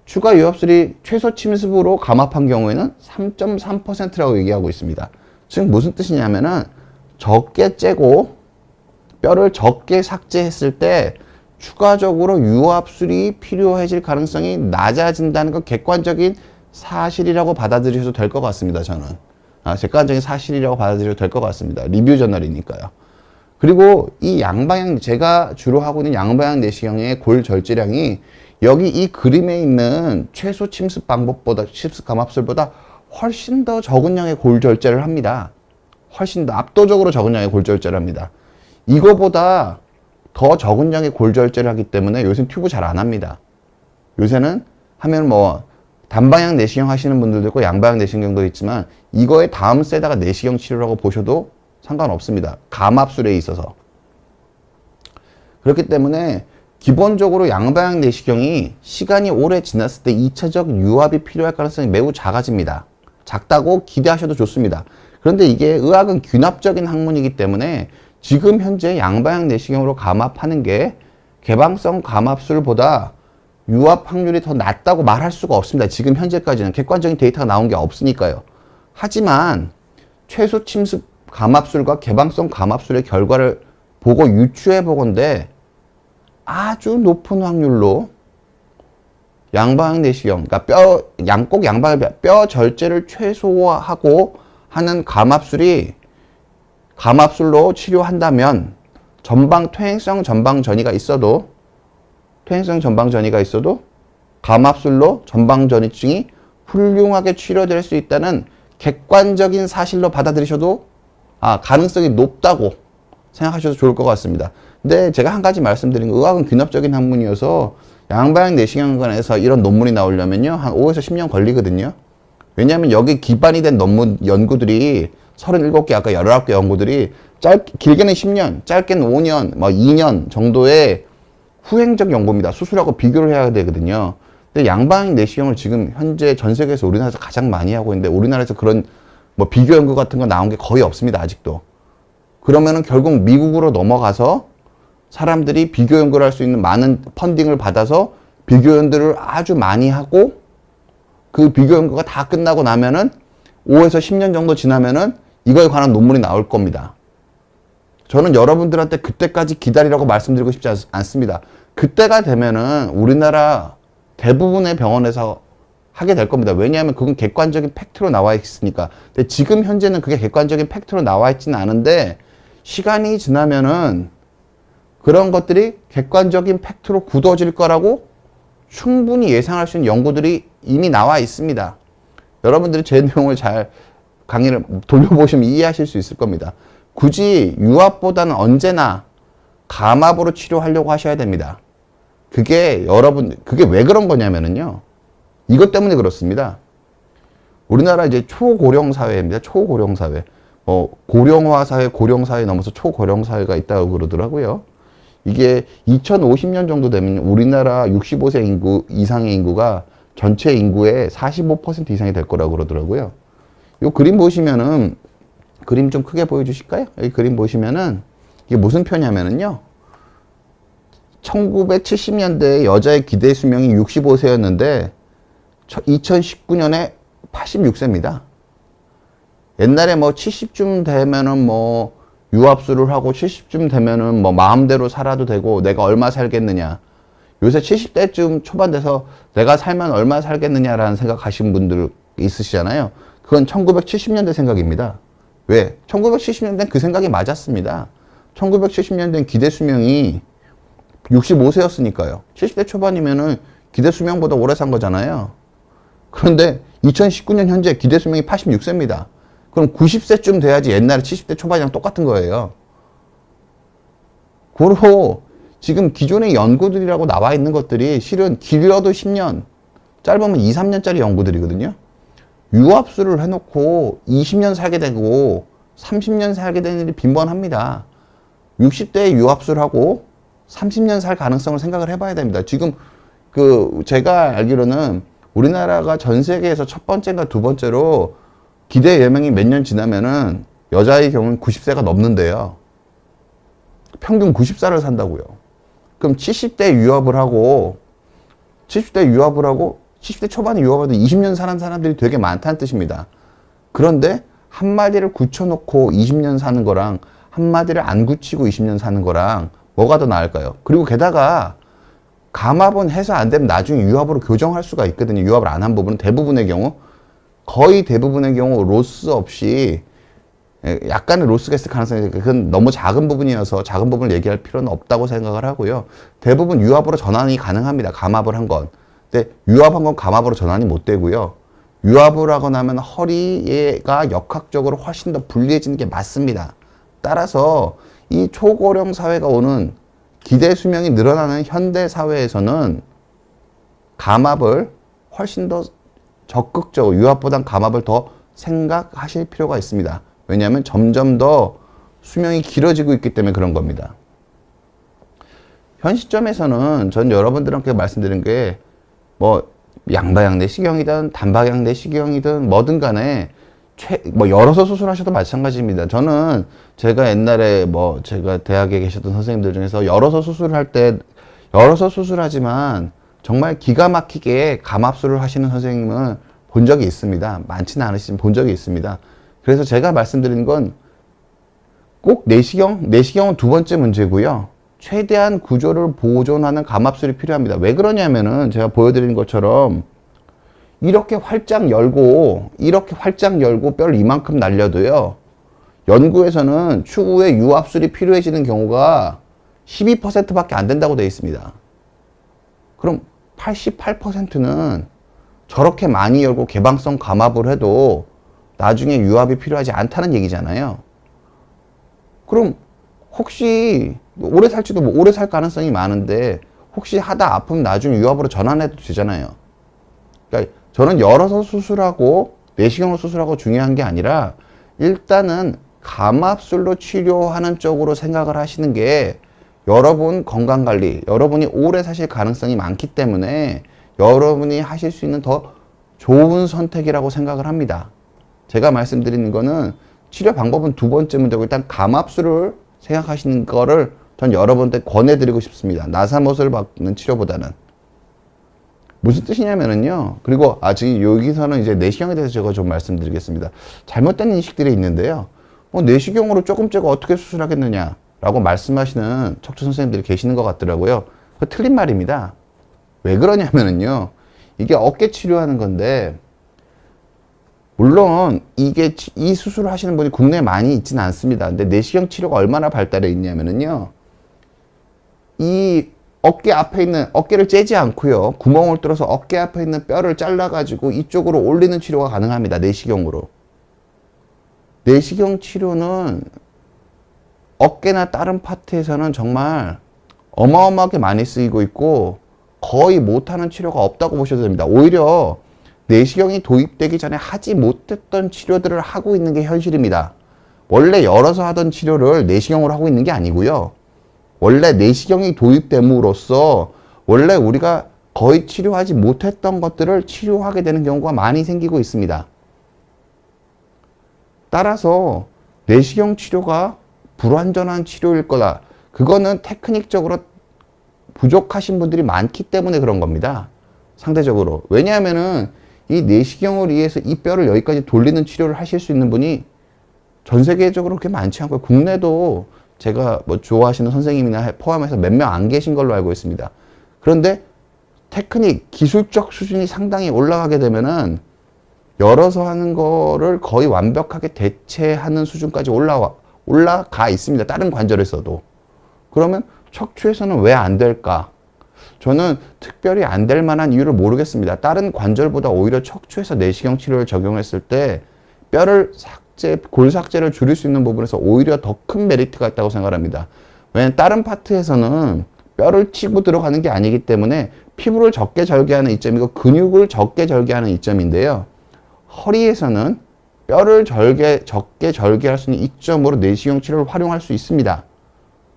추가 유압술이 최소 침습으로 감압한 경우에는 3.3%라고 얘기하고 있습니다. 즉 무슨 뜻이냐면은 적게 째고 뼈를 적게 삭제했을 때 추가적으로 유압술이 필요해질 가능성이 낮아진다는 건 객관적인 사실이라고 받아들여도 될 것 같습니다. 저는 객관적인 사실이라고 받아들여도 될 것 같습니다. 리뷰 저널이니까요. 그리고 이 양방향, 제가 주로 하고 있는 양방향 내시경의 골절제량이 여기 이 그림에 있는 최소 침습 방법보다, 침습 감압술보다 훨씬 더 적은 양의 골절제를 합니다. 훨씬 더 압도적으로 적은 양의 골절제를 합니다. 이거보다 더 적은 양의 골절제를 하기 때문에 요새는 튜브 잘 안 합니다. 요새는 하면 단방향 내시경 하시는 분들도 있고 양방향 내시경도 있지만 이거의 다음 세다가 내시경 치료라고 보셔도 상관없습니다. 감압술에 있어서. 그렇기 때문에 기본적으로 양방향 내시경이 시간이 오래 지났을 때 2차적 유압이 필요할 가능성이 매우 작아집니다. 작다고 기대하셔도 좋습니다. 그런데 이게 의학은 균합적인 학문이기 때문에 지금 현재 양방향 내시경으로 감압하는 게 개방성 감압술보다 유압 확률이 더 낮다고 말할 수가 없습니다. 지금 현재까지는 객관적인 데이터가 나온 게 없으니까요. 하지만 최소 침습 감압술과 개방성 감압술의 결과를 보고 유추해 보건대 아주 높은 확률로 양방향 내시경, 그러니까 꼭 양방향 뼈 절제를 최소화하고 하는 감압술로 치료한다면 퇴행성 전방 전이가 있어도 감압술로 전방 전이증이 훌륭하게 치료될 수 있다는 객관적인 사실로 받아들이셔도 가능성이 높다고 생각하셔도 좋을 것 같습니다. 근데 제가 한 가지 말씀드린 거, 의학은 균합적인 학문이어서 양방향 내시경관에서 이런 논문이 나오려면요 한 5에서 10년 걸리거든요. 왜냐하면 여기 기반이 된 논문 연구들이 37개, 아까 19개 연구들이 길게는 10년, 짧게는 5년, 2년 정도의 후행적 연구입니다. 수술하고 비교를 해야 되거든요. 근데 양방향 내시경을 지금 현재 전 세계에서 우리나라에서 가장 많이 하고 있는데, 우리나라에서 그런 비교 연구 같은 거 나온 게 거의 없습니다, 아직도. 그러면은 결국 미국으로 넘어가서 사람들이 비교 연구를 할 수 있는 많은 펀딩을 받아서 비교 연구를 아주 많이 하고, 그 비교 연구가 다 끝나고 나면은 5에서 10년 정도 지나면은 이거에 관한 논문이 나올 겁니다. 저는 여러분들한테 그때까지 기다리라고 말씀드리고 싶지 않습니다. 그때가 되면은 우리나라 대부분의 병원에서 하게 될 겁니다. 왜냐하면 그건 객관적인 팩트로 나와 있으니까. 근데 지금 현재는 그게 객관적인 팩트로 나와 있지는 않은데, 시간이 지나면은 그런 것들이 객관적인 팩트로 굳어질 거라고 충분히 예상할 수 있는 연구들이 이미 나와 있습니다. 여러분들이 제 내용을 잘 강의를 돌려보시면 이해하실 수 있을 겁니다. 굳이 유압보다는 언제나 감압으로 치료하려고 하셔야 됩니다. 그게 왜 그런 거냐면은요, 이것 때문에 그렇습니다. 우리나라 이제 초고령 사회입니다. 초고령 사회. 고령화 사회, 고령 사회 넘어서 초고령 사회가 있다고 그러더라고요. 이게 2050년 정도 되면 우리나라 65세 인구 이상의 인구가 전체 인구의 45% 이상이 될 거라고 그러더라고요. 이 그림 보시면은, 그림 좀 크게 보여주실까요? 이 그림 보시면은 이게 무슨 표냐면은요, 1970년대에 여자의 기대 수명이 65세였는데 2019년에 86세입니다. 옛날에 70쯤 되면은 유압술을 하고 70쯤 되면은 마음대로 살아도 되고 내가 얼마 살겠느냐. 요새 70대쯤 초반 돼서 내가 살면 얼마 살겠느냐라는 생각하시는 분들 있으시잖아요. 그건 1970년대 생각입니다. 왜? 1970년대는 그 생각이 맞았습니다. 1970년대는 기대 수명이 65세였으니까요. 70대 초반이면은 기대 수명보다 오래 산 거잖아요. 그런데 2019년 현재 기대 수명이 86세입니다. 그럼 90세쯤 돼야지 옛날에 70대 초반이랑 똑같은 거예요. 고로 지금 기존의 연구들이라고 나와 있는 것들이 실은 길어도 10년, 짧으면 2, 3년짜리 연구들이거든요. 유압술을 해놓고 20년 살게 되고 30년 살게 되는 일이 빈번합니다. 60대에 유압술하고 30년 살 가능성을 생각을 해봐야 됩니다. 지금 제가 알기로는 우리나라가 전 세계에서 첫 번째인가 두 번째로 기대 예명이 몇 년 지나면은 여자의 경우는 90세가 넘는데요. 평균 90살을 산다고요. 그럼 70대 유압을 하고 70대 초반에 유압하도 20년 사는 사람들이 되게 많다는 뜻입니다. 그런데 한 마디를 굳혀놓고 20년 사는 거랑 한 마디를 안 굳히고 20년 사는 거랑 뭐가 더 나을까요? 그리고 게다가 감압은 해서 안 되면 나중에 유압으로 교정할 수가 있거든요. 유압을 안 한 부분은 거의 대부분의 경우 로스 없이, 약간의 로스가 있을 가능성이 있어요. 그건 너무 작은 부분이어서 작은 부분을 얘기할 필요는 없다고 생각을 하고요. 대부분 유압으로 전환이 가능합니다. 감압을 한 건. 근데 유압한 건 감압으로 전환이 못 되고요. 유압을 하고 나면 허리가 역학적으로 훨씬 더 불리해지는 게 맞습니다. 따라서 이 초고령 사회가 오는 기대 수명이 늘어나는 현대 사회에서는 감압을 훨씬 더 적극적으로, 유압보단 감압을 더 생각하실 필요가 있습니다. 왜냐하면 점점 더 수명이 길어지고 있기 때문에 그런 겁니다. 현 시점에서는 전 여러분들한테 말씀드린 게 뭐 양방향 내시경이든 단방향 내시경이든 뭐든 간에 뭐 열어서 수술하셔도 마찬가지입니다. 저는 제가 옛날에 뭐 제가 대학에 계셨던 선생님들 중에서 열어서 수술할 때 열어서 수술하지만 정말 기가 막히게 감압술을 하시는 선생님은 본 적이 있습니다. 많지는 않으시지만 본 적이 있습니다. 그래서 제가 말씀드리는 건 꼭 내시경은 두 번째 문제고요. 최대한 구조를 보존하는 감압술이 필요합니다. 왜 그러냐면은 제가 보여드리는 것처럼 이렇게 활짝 열고 뼈를 이만큼 날려도요. 연구에서는 추후에 유압술이 필요해지는 경우가 12%밖에 안 된다고 되어 있습니다. 그럼 88%는 저렇게 많이 열고 개방성 감압을 해도 나중에 유압이 필요하지 않다는 얘기잖아요. 그럼 혹시 오래 살지도 오래 살 가능성이 많은데 혹시 하다 아프면 나중에 유압으로 전환해도 되잖아요. 그러니까 저는 열어서 수술하고 내시경으로 수술하고 중요한 게 아니라 일단은 감압술로 치료하는 쪽으로 생각을 하시는 게 여러분 건강관리, 여러분이 오래 사실 가능성이 많기 때문에 여러분이 하실 수 있는 더 좋은 선택이라고 생각을 합니다. 제가 말씀드리는 거는 치료 방법은 두 번째 문제고 일단 감압술을 생각하시는 거를 전 여러분한테 권해드리고 싶습니다. 나사못을 박는 치료보다는. 무슨 뜻이냐면은요. 그리고 아직 여기서는 이제 내시경에 대해서 제가 좀 말씀드리겠습니다. 잘못된 인식들이 있는데요. 내시경으로 조금씩 어떻게 수술하겠느냐 라고 말씀하시는 척추 선생님들이 계시는 것 같더라고요. 그 틀린 말입니다. 왜 그러냐면은요. 이게 어깨 치료하는 건데 물론 이 수술을 하시는 분이 국내에 많이 있지는 않습니다. 근데 내시경 치료가 얼마나 발달해 있냐면은요. 이 어깨 앞에 있는 어깨를 째지 않고요. 구멍을 뚫어서 어깨 앞에 있는 뼈를 잘라 가지고 이쪽으로 올리는 치료가 가능합니다. 내시경으로. 내시경 치료는 어깨나 다른 파트에서는 정말 어마어마하게 많이 쓰이고 있고 거의 못하는 치료가 없다고 보셔도 됩니다. 오히려 내시경이 도입되기 전에 하지 못했던 치료들을 하고 있는 게 현실입니다. 원래 열어서 하던 치료를 내시경으로 하고 있는 게 아니고요. 원래 내시경이 도입됨으로써 원래 우리가 거의 치료하지 못했던 것들을 치료하게 되는 경우가 많이 생기고 있습니다. 따라서 내시경 치료가 불완전한 치료일 거다. 그거는 테크닉적으로 부족하신 분들이 많기 때문에 그런 겁니다. 상대적으로. 왜냐하면은 이 내시경을 위해서 이 뼈를 여기까지 돌리는 치료를 하실 수 있는 분이 전 세계적으로 그렇게 많지 않고요. 국내도 제가 뭐 좋아하시는 선생님이나 포함해서 몇 명 안 계신 걸로 알고 있습니다. 그런데 테크닉, 기술적 수준이 상당히 올라가게 되면은 열어서 하는 거를 거의 완벽하게 대체하는 수준까지 올라가 있습니다. 다른 관절에서도. 그러면 척추에서는 왜 안 될까? 저는 특별히 안 될 만한 이유를 모르겠습니다. 다른 관절보다 오히려 척추에서 내시경 치료를 적용했을 때 뼈를 골 삭제를 줄일 수 있는 부분에서 오히려 더 큰 메리트가 있다고 생각합니다. 왜냐하면 다른 파트에서는 뼈를 치고 들어가는 게 아니기 때문에 피부를 적게 절개하는 이점이고 근육을 적게 절개하는 이점인데요. 허리에서는 뼈를 적게 절개할 수 있는 이점으로 내시경 치료를 활용할 수 있습니다.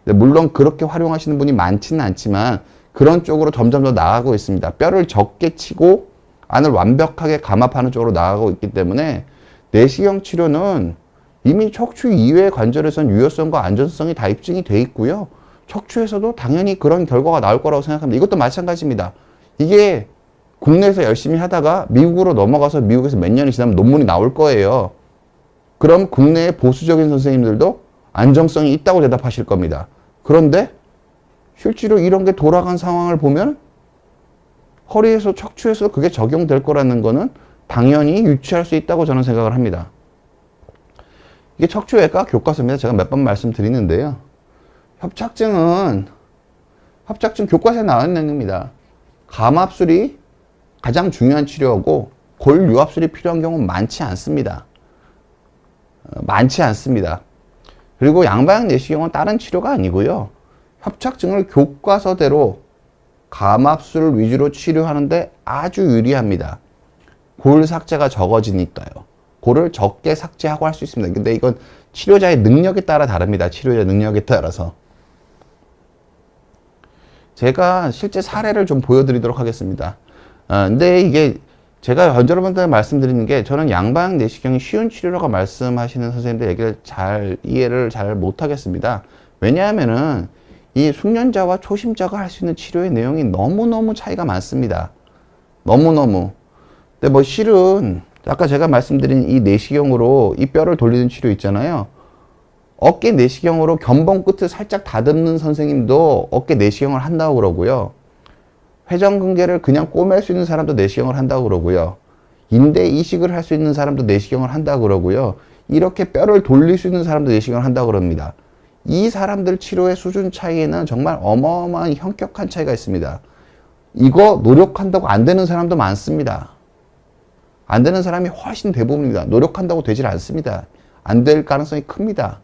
물론 그렇게 활용하시는 분이 많지는 않지만 그런 쪽으로 점점 더 나아가고 있습니다. 뼈를 적게 치고 안을 완벽하게 감압하는 쪽으로 나아가고 있기 때문에 내시경 치료는 이미 척추 이외의 관절에선 유효성과 안전성이 다 입증이 돼 있고요. 척추에서도 당연히 그런 결과가 나올 거라고 생각합니다. 이것도 마찬가지입니다. 이게 국내에서 열심히 하다가 미국으로 넘어가서 미국에서 몇 년이 지나면 논문이 나올 거예요. 그럼 국내의 보수적인 선생님들도 안정성이 있다고 대답하실 겁니다. 그런데 실제로 이런 게 돌아간 상황을 보면 허리에서 척추에서 그게 적용될 거라는 거는 당연히 유추할 수 있다고 저는 생각을 합니다. 이게 척추외과 교과서입니다. 제가 몇 번 말씀드리는데요. 협착증 교과서에 나오는 내용입니다. 감압술이 가장 중요한 치료고 골 유압술이 필요한 경우는 많지 않습니다. 그리고 양방향 내시경은 다른 치료가 아니고요. 협착증을 교과서대로 감압술 위주로 치료하는데 아주 유리합니다. 골 삭제가 적어지니까요. 골을 적게 삭제하고 할 수 있습니다. 근데 이건 치료자의 능력에 따라 다릅니다. 치료자 능력에 따라서. 제가 실제 사례를 좀 보여드리도록 하겠습니다. 근데 이게 제가 여러분들 말씀드리는 게 저는 양방향 내시경이 쉬운 치료라고 말씀하시는 선생님들 얘기를 잘 이해를 잘 못하겠습니다. 왜냐하면은 이 숙련자와 초심자가 할 수 있는 치료의 내용이 너무너무 차이가 많습니다. 너무너무. 근데 뭐 실은 아까 제가 말씀드린 이 내시경으로 이 뼈를 돌리는 치료 있잖아요. 어깨 내시경으로 견봉 끝을 살짝 다듬는 선생님도 어깨 내시경을 한다고 그러고요. 회전근개를 그냥 꼬맬 수 있는 사람도 내시경을 한다고 그러고요. 인대 이식을 할 수 있는 사람도 내시경을 한다고 그러고요. 이렇게 뼈를 돌릴 수 있는 사람도 내시경을 한다고 그럽니다. 이 사람들 치료의 수준 차이에는 정말 어마어마한 현격한 차이가 있습니다. 이거 노력한다고 안 되는 사람도 많습니다. 안 되는 사람이 훨씬 대부분입니다. 노력한다고 되질 않습니다. 안 될 가능성이 큽니다.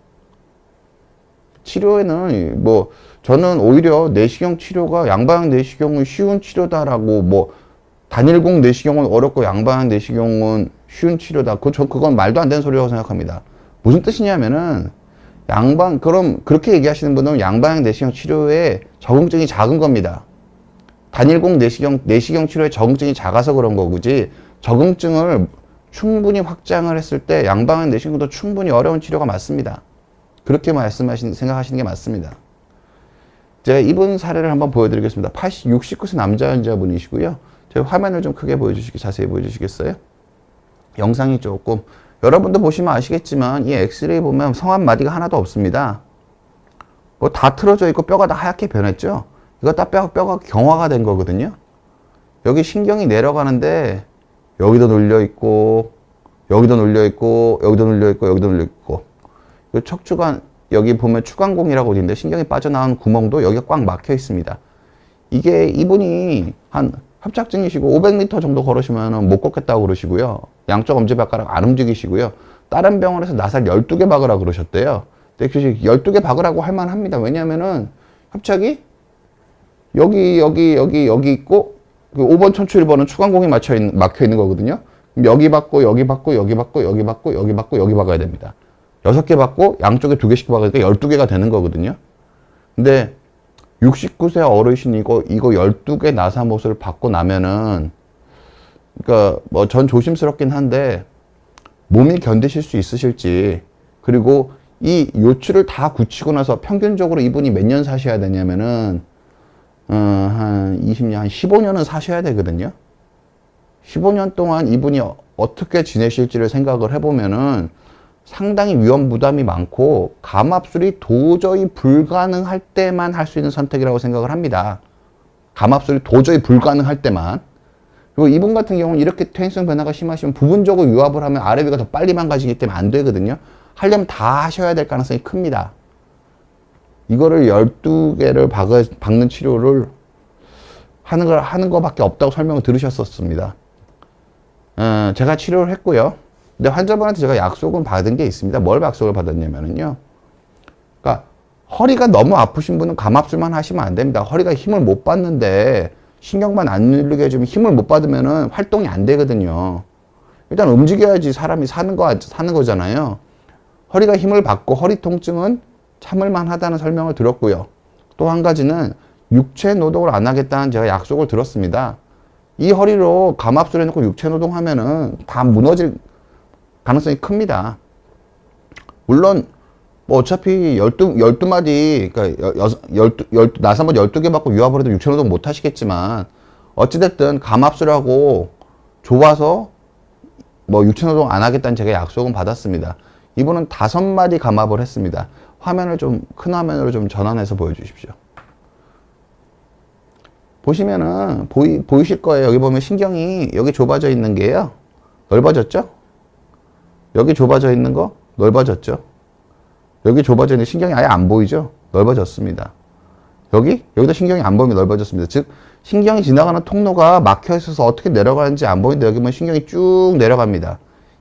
치료에는 뭐 저는 오히려 내시경 치료가 양방향 내시경은 쉬운 치료다라고 뭐 단일공 내시경은 어렵고 양방향 내시경은 쉬운 치료다. 그건 말도 안 되는 소리라고 생각합니다. 무슨 뜻이냐면은 그럼 그렇게 얘기하시는 분들은 양방향 내시경 치료에 적응증이 작은 겁니다. 단일공 내시경 치료에 적응증이 작아서 그런 거지. 적응증을 충분히 확장을 했을 때 양방향 내시경도 충분히 어려운 치료가 맞습니다. 그렇게 생각하시는 게 맞습니다. 제가 이분 사례를 한번 보여드리겠습니다. 69세 남자 환자분이시고요. 제가 화면을 좀 크게 자세히 보여주시겠어요? 영상이 조금, 여러분도 보시면 아시겠지만, 이 엑스레이 보면 성한 마디가 하나도 없습니다. 뭐 다 틀어져 있고 뼈가 다 하얗게 변했죠? 이거 다 뼈가 경화가 된 거거든요? 여기 신경이 내려가는데, 여기도 눌려있고, 여기도 눌려있고, 여기도 눌려있고, 여기도 눌려있고, 이 척추관, 여기 보면 추간공이라고 있는데 신경이 빠져나온 구멍도 여기가 꽉 막혀 있습니다. 이게 이분이 한 협착증이시고 500m 정도 걸으시면 못 걷겠다고 그러시고요. 양쪽 엄지발가락 안 움직이시고요. 다른 병원에서 나살 12개 박으라 그러셨대요. 근데 12개 박으라고 할 만합니다. 왜냐면은 협착이 여기 있고 그 5번 천추 1번은 추간공이 막혀 있는 거거든요. 여기 받고 여기 받고 여기 받고 여기 받고 여기 받고 여기 박아야 됩니다. 6개 받고 양쪽에 2개씩 박으니까 12개가 되는 거거든요. 근데 69세 어르신이 이거 12개 나사못을 받고 나면은, 그러니까 뭐 전 조심스럽긴 한데 몸이 견디실 수 있으실지, 그리고 이 요추를 다 굳히고 나서 평균적으로 이분이 몇 년 사셔야 되냐면은 한 20년, 한 15년은 사셔야 되거든요. 15년 동안 이분이 어떻게 지내실지를 생각을 해보면은 상당히 위험 부담이 많고 감압술이 도저히 불가능할 때만 할 수 있는 선택이라고 생각을 합니다. 감압술이 도저히 불가능할 때만. 그리고 이분 같은 경우는 이렇게 퇴행성 변화가 심하시면 부분적으로 유압을 하면 아래 위가 더 빨리 망가지기 때문에 안 되거든요. 하려면 다 하셔야 될 가능성이 큽니다. 이거를 12개를 박는 치료를 하는 거밖에 없다고 설명을 들으셨었습니다. 제가 치료를 했고요. 근데 환자분한테 제가 약속은 받은 게 있습니다. 뭘 약속을 받았냐면요. 그러니까 허리가 너무 아프신 분은 감압술만 하시면 안 됩니다. 허리가 힘을 못 받는데 신경만 안 눌리게 해주면 힘을 못 받으면은 활동이 안 되거든요. 일단 움직여야지 사람이 사는 거잖아요. 허리가 힘을 받고 허리 통증은 참을만 하다는 설명을 들었고요. 또 한 가지는 육체 노동을 안 하겠다는 제가 약속을 들었습니다. 이 허리로 감압술 해놓고 육체 노동하면은 다 무너질 가능성이 큽니다. 물론 뭐 어차피 12마디, 그러니까 나사못 12개 받고 유압을 해도 육체노동 못 하시겠지만 어찌됐든 감압술하고 좋아서 뭐 육체노동 안 하겠다는 제가 약속은 받았습니다. 이분은 5마디 감압을 했습니다. 화면을 좀 큰 화면으로 좀 전환해서 보여주십시오. 보시면은 보이실 거예요. 여기 보면 신경이 여기 좁아져 있는 게요. 넓어졌죠? 여기 좁아져 있는 거 넓어졌죠? 여기 좁아져 있는 신경이 아예 안 보이죠? 넓어졌습니다. 여기도 신경이 안 보이면 넓어졌습니다. 즉 신경이 지나가는 통로가 막혀 있어서 어떻게 내려가는지 안 보이는데 여기 보면 신경이 쭉 내려갑니다.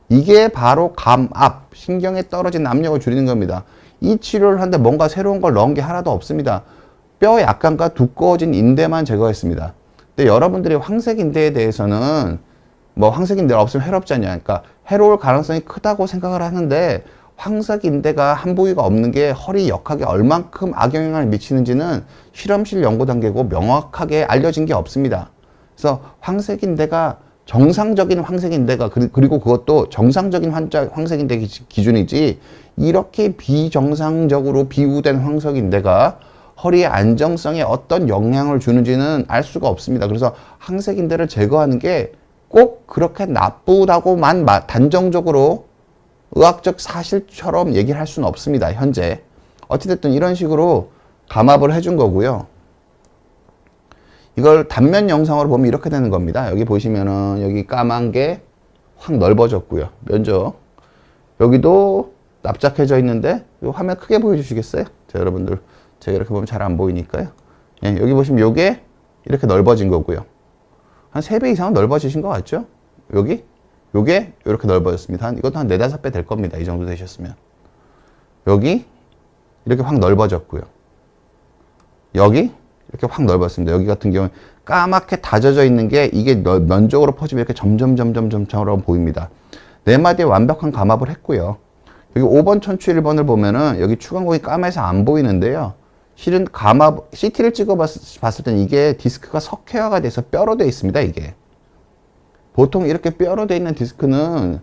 이게 바로 감압, 신경에 떨어진 압력을 줄이는 겁니다. 이 치료를 하는데 뭔가 새로운 걸 넣은 게 하나도 없습니다. 뼈 약간과 두꺼워진 인대만 제거했습니다. 근데 여러분들이 황색 인대에 대해서는 뭐 황색 인대가 없으면 해롭지 않냐, 그러니까 해로울 가능성이 크다고 생각을 하는데 황색 인대가 한 부위가 없는 게 허리 역학에 얼만큼 악영향을 미치는지는 실험실 연구 단계고 명확하게 알려진 게 없습니다. 그래서 황색 인대가 정상적인 황색 인대가 그리고 그것도 정상적인 황색 인대 기준이지 이렇게 비정상적으로 비우된 황색 인대가 허리의 안정성에 어떤 영향을 주는지는 알 수가 없습니다. 그래서 황색 인대를 제거하는 게 꼭 그렇게 나쁘다고만 단정적으로 의학적 사실처럼 얘기를 할 수는 없습니다. 현재. 어찌됐든 이런 식으로 감압을 해준 거고요. 이걸 단면 영상으로 보면 이렇게 되는 겁니다. 여기 보시면은 여기 까만 게 확 넓어졌고요. 면적. 여기도 납작해져 있는데 이 화면 크게 보여주시겠어요? 자, 여러분들 제가 이렇게 보면 잘 안 보이니까요. 예, 여기 보시면 요게 이렇게 넓어진 거고요. 한 3배 이상은 넓어지신 것 같죠? 여기? 요게 이렇게 넓어졌습니다. 이것도 한 4, 5배 될 겁니다. 이 정도 되셨으면. 여기 이렇게 확 넓어졌고요. 여기 이렇게 확 넓었습니다. 여기 같은 경우는 까맣게 다져져 있는 게 이게 면적으로 퍼지면 이렇게 점점으로 보입니다. 4마디에 완벽한 감압을 했고요. 여기 5번 천추 1번을 보면은 여기 추간공이 까매서 안 보이는데요. 실은 감압, CT를 찍어 봤을 땐 이게 디스크가 석회화가 돼서 뼈로 되어 있습니다. 이게. 보통 이렇게 뼈로 되어 있는 디스크는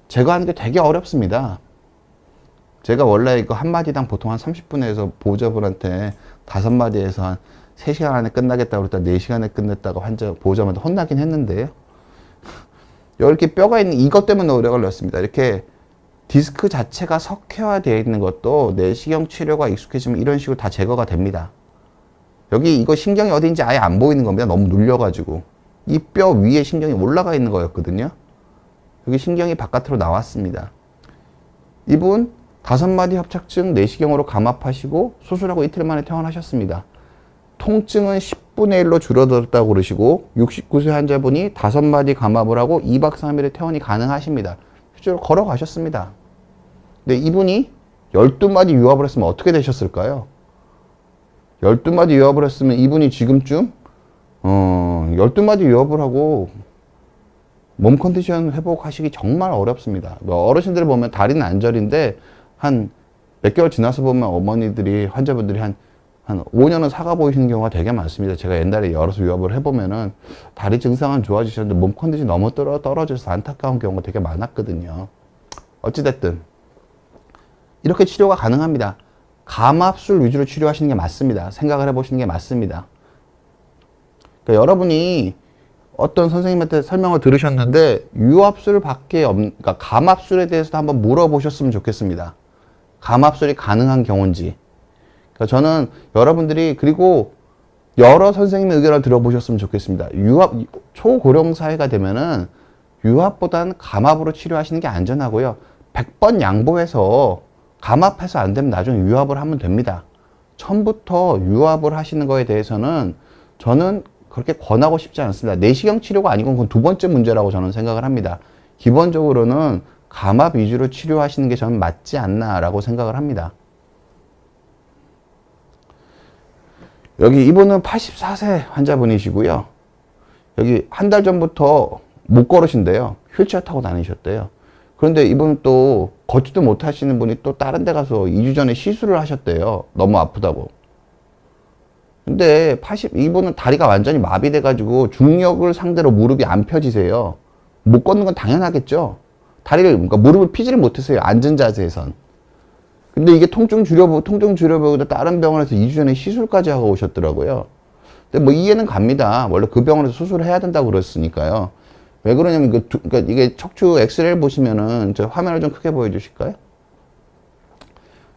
제거하는 게 되게 어렵습니다. 제가 원래 이거 한 마디당 보통 한 30분에서 보호자분한테 5마디에서 한 3시간 안에 끝나겠다고 그랬다 4시간에 끝냈다고 보호자분한테 혼나긴 했는데요. 이렇게 뼈가 있는 이것 때문에 오래 걸렸습니다. 이렇게 디스크 자체가 석회화되어 있는 것도 내시경 치료가 익숙해지면 이런 식으로 다 제거가 됩니다. 여기 이거 신경이 어딘지 아예 안 보이는 겁니다. 너무 눌려가지고. 이 뼈 위에 신경이 올라가 있는 거였거든요. 여기 신경이 바깥으로 나왔습니다. 이분 5마디 협착증 내시경으로 감압하시고 수술하고 이틀 만에 퇴원하셨습니다. 통증은 10분의 1로 줄어들었다고 그러시고 69세 환자분이 5마디 감압을 하고 2박 3일에 퇴원이 가능하십니다. 실제로 걸어가셨습니다. 근데 이분이 12마디 유압을 했으면 어떻게 되셨을까요? 12마디 유압을 했으면 이분이 지금쯤 12마디 유압을 하고 몸 컨디션 회복하시기 정말 어렵습니다. 어르신들 보면 다리는 안절인데 한 몇 개월 지나서 보면 어머니들이 환자분들이 한 5년은 사가 보이시는 경우가 되게 많습니다. 제가 옛날에 여러 유압을 해보면은 다리 증상은 좋아지셨는데 몸 컨디션이 너무 떨어져서 안타까운 경우가 되게 많았거든요. 어찌됐든 이렇게 치료가 가능합니다. 감압술 위주로 치료하시는 게 맞습니다. 생각을 해보시는 게 맞습니다. 그러니까 여러분이 어떤 선생님한테 설명을 들으셨는데 유압술 밖에 그러니까 감압술에 대해서도 한번 물어보셨으면 좋겠습니다. 감압술이 가능한 경우인지. 그러니까 저는 여러분들이 그리고 여러 선생님의 의견을 들어보셨으면 좋겠습니다. 초고령 사회가 되면은 유압보다는 감압으로 치료하시는 게 안전하고요. 100번 양보해서 감압해서 안 되면 나중에 유압을 하면 됩니다. 처음부터 유압을 하시는 거에 대해서는 저는 그렇게 권하고 싶지 않습니다. 내시경 치료가 아니고 그건 2번째 문제라고 저는 생각을 합니다. 기본적으로는 감압 위주로 치료하시는 게 저는 맞지 않나라고 생각을 합니다. 여기 이분은 84세 환자분이시고요. 여기 한 달 전부터 못 걸으신대요. 휠체어 타고 다니셨대요. 그런데 이분은 또 걷지도 못하시는 분이 또 다른 데 가서 2주 전에 시술을 하셨대요. 너무 아프다고. 근데 이분은 다리가 완전히 마비돼가지고 중력을 상대로 무릎이 안 펴지세요. 못 걷는 건 당연하겠죠. 그러니까 무릎을 피지를 못했어요. 앉은 자세에선. 근데 이게 통증 주려보고 다른 병원에서 2주 전에 시술까지 하고 오셨더라고요. 근데 뭐 이해는 갑니다. 원래 그 병원에서 수술을 해야 된다고 그랬으니까요. 왜 그러냐면 그러니까 이게 척추 엑스레이를 보시면은 저 화면을 좀 크게 보여주실까요?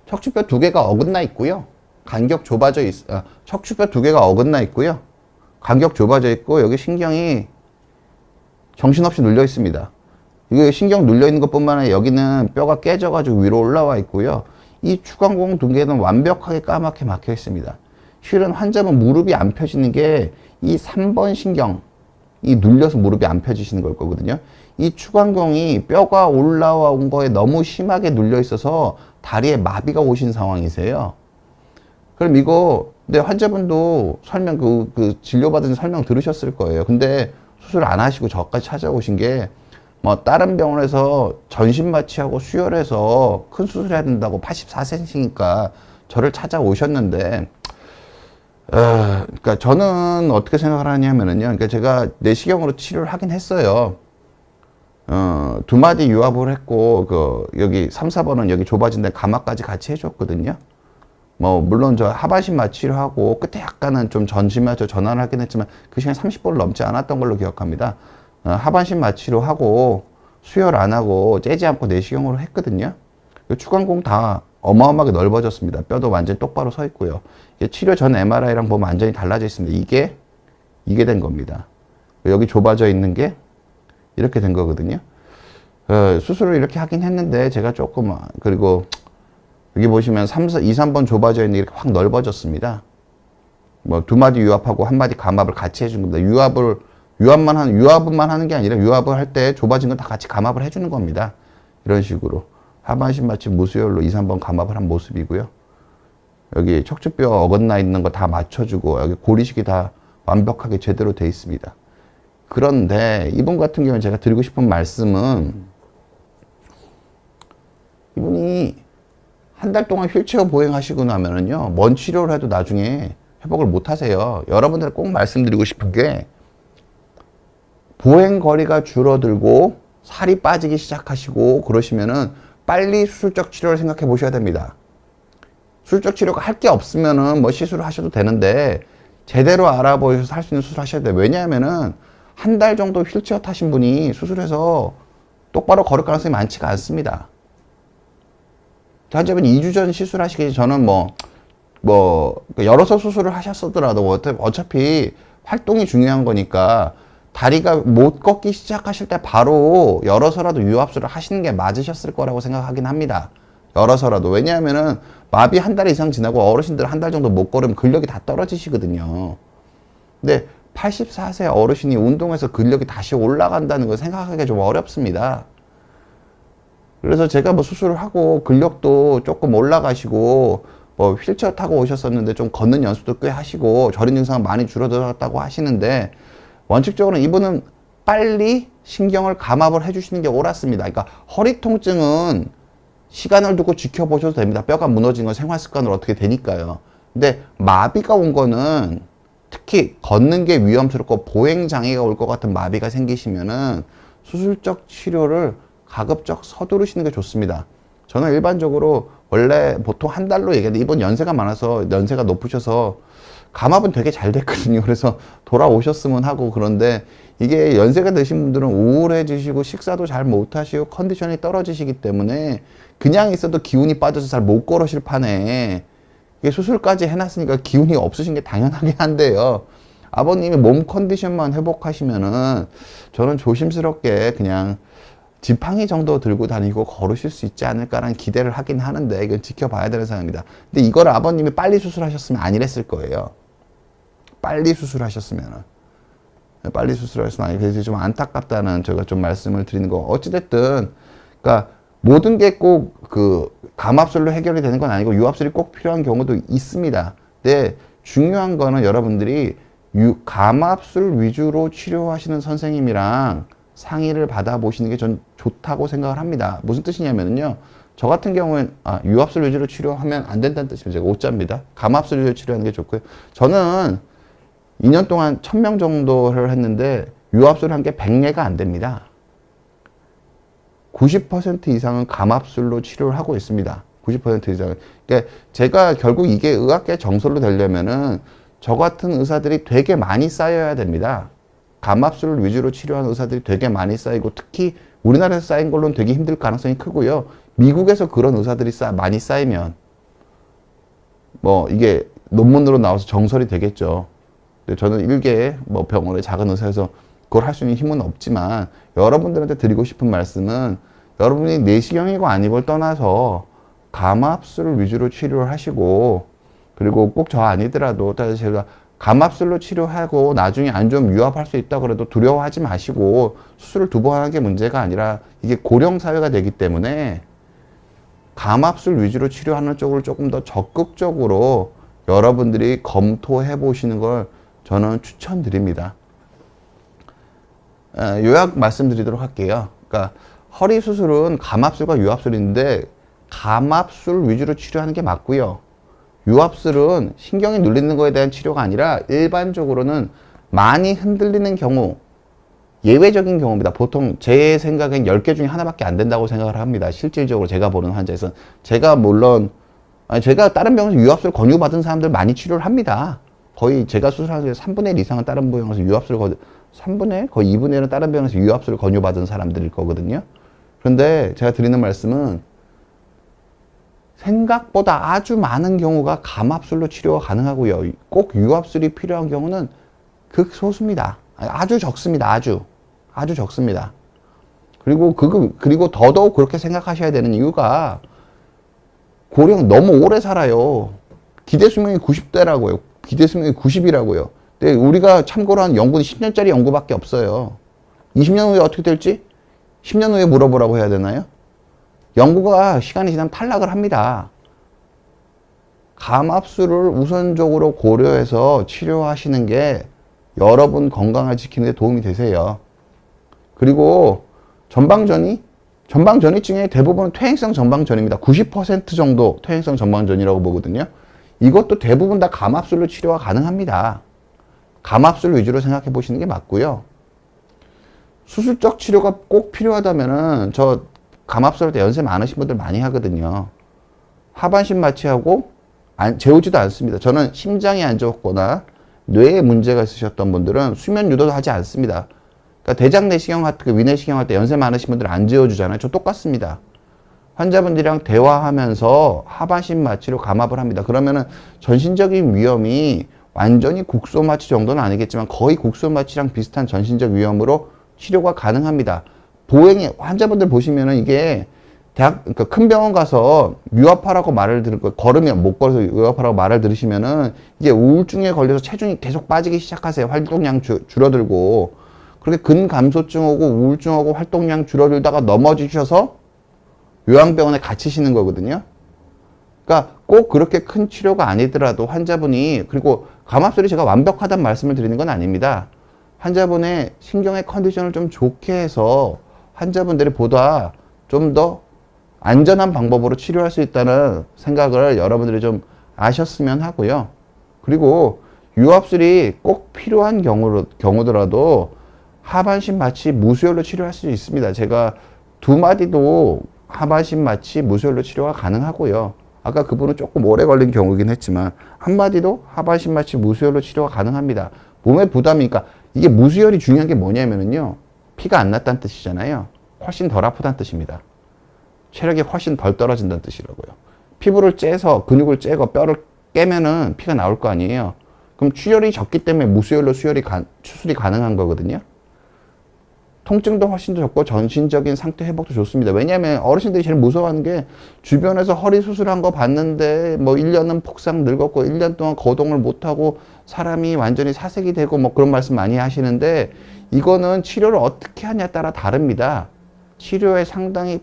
척추뼈 2개가 어긋나 있고요. 간격 좁아져 척추뼈 2개가 어긋나 있고요. 간격 좁아져 있고 여기 신경이 정신없이 눌려 있습니다. 이게 신경 눌려 있는 것뿐만 아니라 여기는 뼈가 깨져가지고 위로 올라와 있고요. 이 추간공 2개는 완벽하게 까맣게 막혀 있습니다. 실은 환자분 무릎이 안 펴지는 게 이 3번 신경이 눌려서 무릎이 안 펴지시는 걸 거거든요. 이 추간공이 뼈가 올라온 거에 너무 심하게 눌려 있어서 다리에 마비가 오신 상황이세요. 그럼 근데 환자분도 진료받은 설명 들으셨을 거예요. 근데 수술 안 하시고 저까지 찾아오신 게 뭐 다른 병원에서 전신 마취하고 수혈해서 큰 수술해야 된다고 84cm니까 저를 찾아오셨는데, 그러니까 저는 어떻게 생각을 하냐면은요, 그러니까 제가 내시경으로 치료를 하긴 했어요. 두 마디 유압을 했고, 여기 3, 4번은 여기 좁아진 데 가마까지 같이 해줬거든요. 뭐, 물론 저 하반신 마취를 하고, 끝에 약간은 좀 전신 마취 전환을 하긴 했지만, 그 시간이 30분을 넘지 않았던 걸로 기억합니다. 하반신 마취로 하고, 수혈 안 하고, 째지 않고 내시경으로 했거든요. 추간공 다 어마어마하게 넓어졌습니다. 뼈도 완전히 똑바로 서 있고요. 치료 전 MRI랑 보면 완전히 달라져 있습니다. 이게 된 겁니다. 여기 좁아져 있는 게 이렇게 된 거거든요. 수술을 이렇게 하긴 했는데 제가 조금, 그리고 여기 보시면 2, 3번 좁아져 있는 게 이렇게 확 넓어졌습니다. 뭐 두 마디 유압하고 한 마디 감압을 같이 해준 겁니다. 유압만 하는 게 아니라 유압을 할 때 좁아진 건 다 같이 감압을 해주는 겁니다. 이런 식으로. 하반신 마취 무수혈로 2, 3번 감압을 한 모습이고요. 여기 척추뼈 어긋나 있는 거 다 맞춰주고, 여기 고리식이 다 완벽하게 제대로 돼 있습니다. 그런데 이분 같은 경우는 제가 드리고 싶은 말씀은, 이분이 한 달 동안 휠체어 보행하시고 나면은요, 뭔 치료를 해도 나중에 회복을 못 하세요. 여러분들 꼭 말씀드리고 싶은 게, 보행 거리가 줄어들고 살이 빠지기 시작하시고 그러시면은 빨리 수술적 치료를 생각해 보셔야 됩니다. 수술적 치료가 할 게 없으면은 뭐 시술을 하셔도 되는데, 제대로 알아보셔서 할 수 있는 수술 하셔야 돼요. 왜냐하면은 한 달 정도 휠체어 타신 분이 수술해서 똑바로 걸을 가능성이 많지가 않습니다. 환자분 2주 전 시술하시기 저는 열어서 수술을 하셨더라도 어차피 활동이 중요한 거니까 다리가 못 걷기 시작하실 때 바로 열어서라도 유압술을 하시는 게 맞으셨을 거라고 생각하긴 합니다. 열어서라도. 왜냐하면은 마비 한 달 이상 지나고 어르신들 한 달 정도 못 걸으면 근력이 다 떨어지시거든요. 근데 84세 어르신이 운동해서 근력이 다시 올라간다는 걸 생각하기가 좀 어렵습니다. 그래서 제가 뭐 수술을 하고 근력도 조금 올라가시고 뭐 휠체어 타고 오셨었는데 좀 걷는 연습도 꽤 하시고 저린 증상은 많이 줄어들었다고 하시는데, 원칙적으로 이분은 빨리 신경을 감압을 해주시는 게 옳았습니다. 그러니까 허리 통증은 시간을 두고 지켜보셔도 됩니다. 뼈가 무너진 건 생활 습관으로 어떻게 되니까요. 근데 마비가 온 거는, 특히 걷는 게 위험스럽고 보행장애가 올 것 같은 마비가 생기시면은 수술적 치료를 가급적 서두르시는 게 좋습니다. 저는 일반적으로 원래 보통 한 달로 얘기하는데, 이번 연세가 많아서, 연세가 높으셔서 감압은 되게 잘 됐거든요. 그래서 돌아오셨으면 하고, 그런데 이게 연세가 드신 분들은 우울해지시고 식사도 잘 못하시고 컨디션이 떨어지시기 때문에 그냥 있어도 기운이 빠져서 잘 못 걸으실 판에 이게 수술까지 해놨으니까 기운이 없으신 게 당연하긴 한데요. 아버님이 몸 컨디션만 회복하시면은 저는 조심스럽게 그냥 지팡이 정도 들고 다니고 걸으실 수 있지 않을까라는 기대를 하긴 하는데, 이건 지켜봐야 되는 상황입니다. 근데 이걸 아버님이 빨리 수술하셨으면 아니랬을 거예요. 빨리 수술하셨으면은. 빨리 수술하셨으면 아니, 그래서 좀 안타깝다는 제가 좀 말씀을 드리는 거. 어찌됐든, 그러니까 모든 게 꼭 감압술로 해결이 되는 건 아니고 유압술이 꼭 필요한 경우도 있습니다. 근데 중요한 거는 여러분들이 감압술 위주로 치료하시는 선생님이랑 상의를 받아보시는 게 전 좋다고 생각을 합니다. 무슨 뜻이냐면요. 저 같은 경우엔, 유압술 위주로 치료하면 안 된다는 뜻이면 제가 오자입니다. 감압술 위주로 치료하는 게 좋고요. 저는 2년 동안 1000명 정도를 했는데, 유압술 한 게 100예가 안 됩니다. 90% 이상은 감압술로 치료를 하고 있습니다. 90% 이상은. 그러니까 제가 결국 이게 의학계 정설로 되려면은 저 같은 의사들이 되게 많이 쌓여야 됩니다. 감압술 위주로 치료하는 의사들이 되게 많이 쌓이고, 특히 우리나라에서 쌓인 걸로는 되게 힘들 가능성이 크고요. 미국에서 그런 의사들이 많이 쌓이면 뭐 이게 논문으로 나와서 정설이 되겠죠. 근데 저는 일개 뭐 병원의 작은 의사여서 그걸 할 수 있는 힘은 없지만, 여러분들한테 드리고 싶은 말씀은, 여러분이 내시경이고 아니고를 떠나서 감압술 위주로 치료를 하시고, 그리고 꼭 저 아니더라도 제가 감압술로 치료하고 나중에 안 좋으면 유압할 수 있다 그래도 두려워하지 마시고, 수술을 2번 하는 게 문제가 아니라 이게 고령 사회가 되기 때문에 감압술 위주로 치료하는 쪽을 조금 더 적극적으로 여러분들이 검토해 보시는 걸 저는 추천드립니다. 요약 말씀드리도록 할게요. 그러니까 허리 수술은 감압술과 유압술인데 감압술 위주로 치료하는 게 맞고요. 유압술은 신경이 눌리는 거에 대한 치료가 아니라 일반적으로는 많이 흔들리는 경우, 예외적인 경우입니다. 보통 제 생각엔 10개 중에 하나밖에 안 된다고 생각을 합니다. 실질적으로 제가 보는 환자에서는. 제가 물론 제가 다른 병원에서 유압술 권유받은 사람들 많이 치료를 합니다. 거의 제가 수술하는 3분의 1 이상은 다른 병원에서 유압술 3분의 1? 거의 2분의 1은 다른 병원에서 유압술을 권유받은 사람들일 거거든요. 그런데 제가 드리는 말씀은 생각보다 아주 많은 경우가 감압술로 치료가 가능하고요. 꼭 유압술이 필요한 경우는 극소수입니다. 아주 적습니다. 아주 적습니다. 그리고 더더욱 그렇게 생각하셔야 되는 이유가 고령 너무 오래 살아요. 기대 수명이 90대라고요. 기대 수명이 90이라고요. 근데 우리가 참고로 한 연구는 10년짜리 연구밖에 없어요. 20년 후에 어떻게 될지 10년 후에 물어보라고 해야 되나요? 연구가 시간이 지나면 탈락을 합니다. 감압술을 우선적으로 고려해서 치료하시는 게 여러분 건강을 지키는 데 도움이 되세요. 그리고 전방전이증의 대부분은 퇴행성 전방전입니다. 90% 정도 퇴행성 전방전이라고 보거든요. 이것도 대부분 다 감압술로 치료가 가능합니다. 감압술 위주로 생각해 보시는 게 맞고요. 수술적 치료가 꼭 필요하다면은 저 감압술 할 때 연세 많으신 분들 많이 하거든요. 하반신 마취하고 재우지도 않습니다. 저는 심장이 안 좋거나 뇌에 문제가 있으셨던 분들은 수면 유도도 하지 않습니다. 그러니까 대장 내시경 같은 거, 위내시경 할 때 연세 많으신 분들 안 재워주잖아요. 저 똑같습니다. 환자분들이랑 대화하면서 하반신 마취로 감압을 합니다. 그러면은 전신적인 위험이 완전히 국소 마취 정도는 아니겠지만 거의 국소 마취랑 비슷한 전신적 위험으로 치료가 가능합니다. 보행에 환자분들 보시면은 이게 그러니까 큰 병원 가서 유압하라고 말을 걸으면 못 걸어서 유압하라고 말을 들으시면은 이게 우울증에 걸려서 체중이 계속 빠지기 시작하세요. 활동량 줄어들고 그렇게 근감소증 오고 우울증 오고 활동량 줄어들다가 넘어지셔서 요양병원에 갇히시는 거거든요. 그러니까 꼭 그렇게 큰 치료가 아니더라도 환자분이, 그리고 감압술이 제가 완벽하다는 말씀을 드리는 건 아닙니다. 환자분의 신경의 컨디션을 좀 좋게 해서 환자분들이 보다 좀 더 안전한 방법으로 치료할 수 있다는 생각을 여러분들이 좀 아셨으면 하고요. 그리고 유압술이 꼭 필요한 경우더라도 하반신 마취 무수혈로 치료할 수 있습니다. 제가 2마디도 하반신 마취 무수혈로 치료가 가능하고요. 아까 그분은 조금 오래 걸린 경우이긴 했지만 한마디도 하반신 마취 무수혈로 치료가 가능합니다. 몸의 부담이니까 이게 무수혈이 중요한 게 뭐냐면요. 피가 안 났다는 뜻이잖아요. 훨씬 덜 아프다는 뜻입니다. 체력이 훨씬 덜 떨어진다는 뜻이라고요. 피부를 째서 근육을 째고 뼈를 깨면은 피가 나올 거 아니에요. 그럼 출혈이 적기 때문에 무수혈로 수술이 가능한 거거든요. 통증도 훨씬 더 적고 전신적인 상태 회복도 좋습니다. 왜냐하면 어르신들이 제일 무서워하는 게 주변에서 허리 수술한 거 봤는데 뭐 1년은 폭삭 늙었고 1년 동안 거동을 못하고 사람이 완전히 사색이 되고 뭐 그런 말씀 많이 하시는데 이거는 치료를 어떻게 하냐에 따라 다릅니다. 치료에 상당히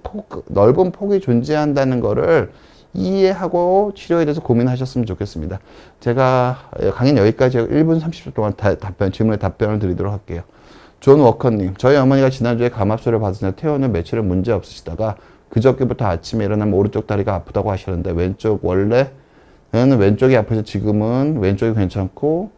넓은 폭이 존재한다는 거를 이해하고 치료에 대해서 고민하셨으면 좋겠습니다. 제가 강의는 여기까지 1분 30초 동안 질문에 답변을 드리도록 할게요. 존 워커님, 저희 어머니가 지난주에 감압술을 받으며 퇴원 후 며칠은 문제 없으시다가 그저께부터 아침에 일어나면 오른쪽 다리가 아프다고 하셨는데 원래는 왼쪽이 아프셔서 지금은 왼쪽이 괜찮고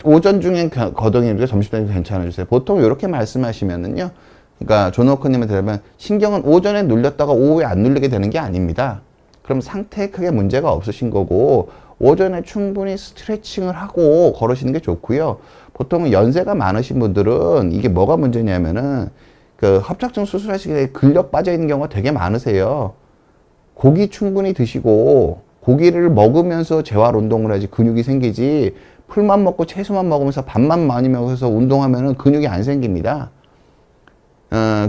오전 중엔 거동이 힘들고 점심때 괜찮아지세요. 보통 이렇게 말씀하시면은요. 그러니까 존 워커님에 대하면 신경은 오전에 눌렸다가 오후에 안 눌리게 되는 게 아닙니다. 그럼 상태에 크게 문제가 없으신 거고 오전에 충분히 스트레칭을 하고 걸으시는 게 좋고요. 보통 연세가 많으신 분들은 이게 뭐가 문제냐면은 그 협착증 수술하시기 전에 근력 빠져 있는 경우가 되게 많으세요. 고기 충분히 드시고 고기를 먹으면서 재활 운동을 해야지 근육이 생기지, 풀만 먹고 채소만 먹으면서 밥만 많이 먹어서 운동하면은 근육이 안 생깁니다.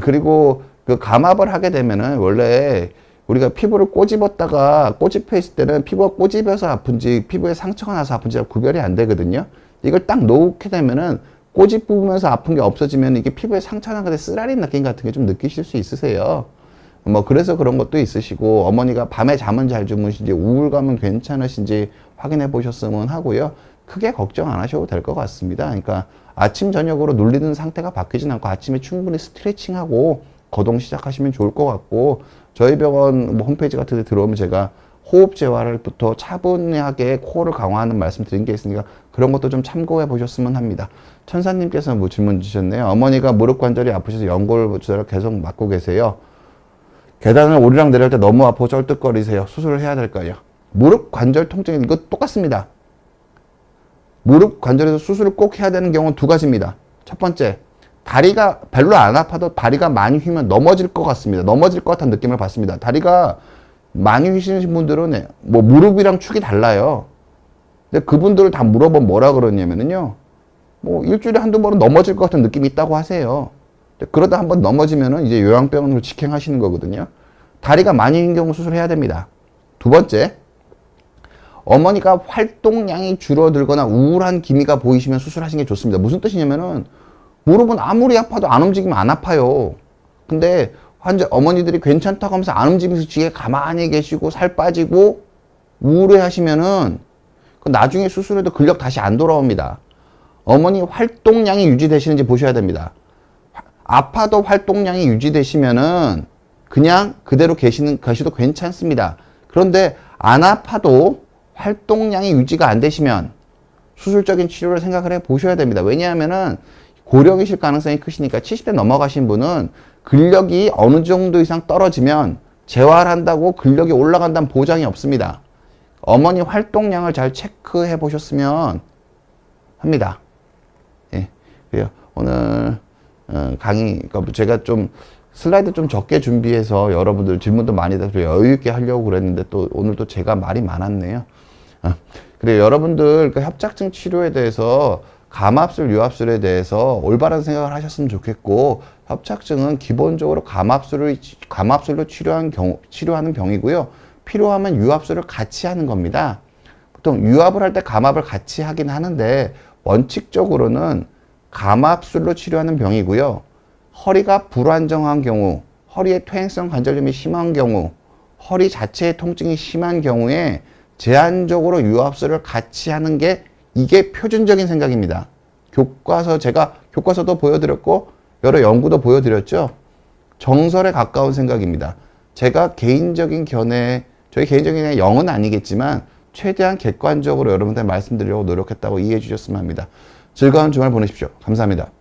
그리고 그 감압을 하게 되면은 원래 우리가 피부를 꼬집었다가 꼬집혀 있을 때는 피부가 꼬집어서 아픈지 피부에 상처가 나서 아픈지 구별이 안 되거든요. 이걸 딱 놓게 되면은 꼬집으면서 아픈 게 없어지면 이게 피부에 상처 난 것에 쓰라린 느낌 같은 게 좀 느끼실 수 있으세요. 뭐 그래서 그런 것도 있으시고 어머니가 밤에 잠은 잘 주무신지 우울감은 괜찮으신지 확인해 보셨으면 하고요. 크게 걱정 안 하셔도 될 것 같습니다. 그러니까 아침 저녁으로 눌리는 상태가 바뀌진 않고 아침에 충분히 스트레칭하고 거동 시작하시면 좋을 것 같고, 저희 병원 뭐 홈페이지 같은 데 들어오면 제가 호흡 재활부터 차분하게 코어를 강화하는 말씀 드린 게 있으니까 그런 것도 좀 참고해 보셨으면 합니다. 천사님께서 뭐 질문 주셨네요. 어머니가 무릎 관절이 아프셔서 연골 조절을 계속 맡고 계세요. 계단을 오르락 내릴 때 너무 아프고 쩔뚝거리세요. 수술을 해야 될까요? 무릎 관절 통증은 이거 똑같습니다. 무릎 관절에서 수술을 꼭 해야 되는 경우는 두 가지입니다. 첫 번째, 다리가 별로 안 아파도 다리가 많이 휘면 넘어질 것 같습니다. 넘어질 것 같은 느낌을 받습니다. 다리가 많이 휘시는 분들은 뭐 무릎이랑 축이 달라요. 근데 그분들을 다 물어보면 뭐라 그러냐면요, 뭐 일주일에 한두 번은 넘어질 것 같은 느낌이 있다고 하세요. 그러다 한번 넘어지면은 이제 요양병원으로 직행하시는 거거든요. 다리가 많이 휘는 경우 수술해야 됩니다. 두 번째, 어머니가 활동량이 줄어들거나 우울한 기미가 보이시면 수술하시는 게 좋습니다. 무슨 뜻이냐면은 무릎은 아무리 아파도 안 움직이면 안 아파요. 근데 어머니들이 괜찮다고 하면서 안 움직이면서 뒤에 가만히 계시고 살 빠지고 우울해 하시면은 나중에 수술해도 근력 다시 안 돌아옵니다. 어머니 활동량이 유지되시는지 보셔야 됩니다. 아파도 활동량이 유지되시면은 그냥 그대로 계셔도 괜찮습니다. 그런데 안 아파도 활동량이 유지가 안 되시면 수술적인 치료를 생각을 해 보셔야 됩니다. 왜냐하면은 고령이실 가능성이 크시니까 70대 넘어가신 분은 근력이 어느 정도 이상 떨어지면 재활한다고 근력이 올라간다는 보장이 없습니다. 어머니 활동량을 잘 체크해 보셨으면 합니다. 예. 그래요. 오늘 강의, 그러니까 제가 좀 슬라이드 좀 적게 준비해서 여러분들 질문도 많이 해서 여유 있게 하려고 그랬는데 또 오늘 또 제가 말이 많았네요. 그래요. 여러분들 그 협착증 치료에 대해서 감압술, 유압술에 대해서 올바른 생각을 하셨으면 좋겠고, 협착증은 기본적으로 감압술로 치료하는 병이고요. 필요하면 유압술을 같이 하는 겁니다. 보통 유압을 할 때 감압을 같이 하긴 하는데 원칙적으로는 감압술로 치료하는 병이고요. 허리가 불안정한 경우, 허리에 퇴행성 관절염이 심한 경우, 허리 자체의 통증이 심한 경우에 제한적으로 유압술을 같이 하는 게 이게 표준적인 생각입니다. 제가 교과서도 보여드렸고 여러 연구도 보여드렸죠. 정설에 가까운 생각입니다. 제가 개인적인 견해, 저희 개인적인 견해 0은 아니겠지만 최대한 객관적으로 여러분들 말씀드리려고 노력했다고 이해해 주셨으면 합니다. 즐거운 주말 보내십시오. 감사합니다.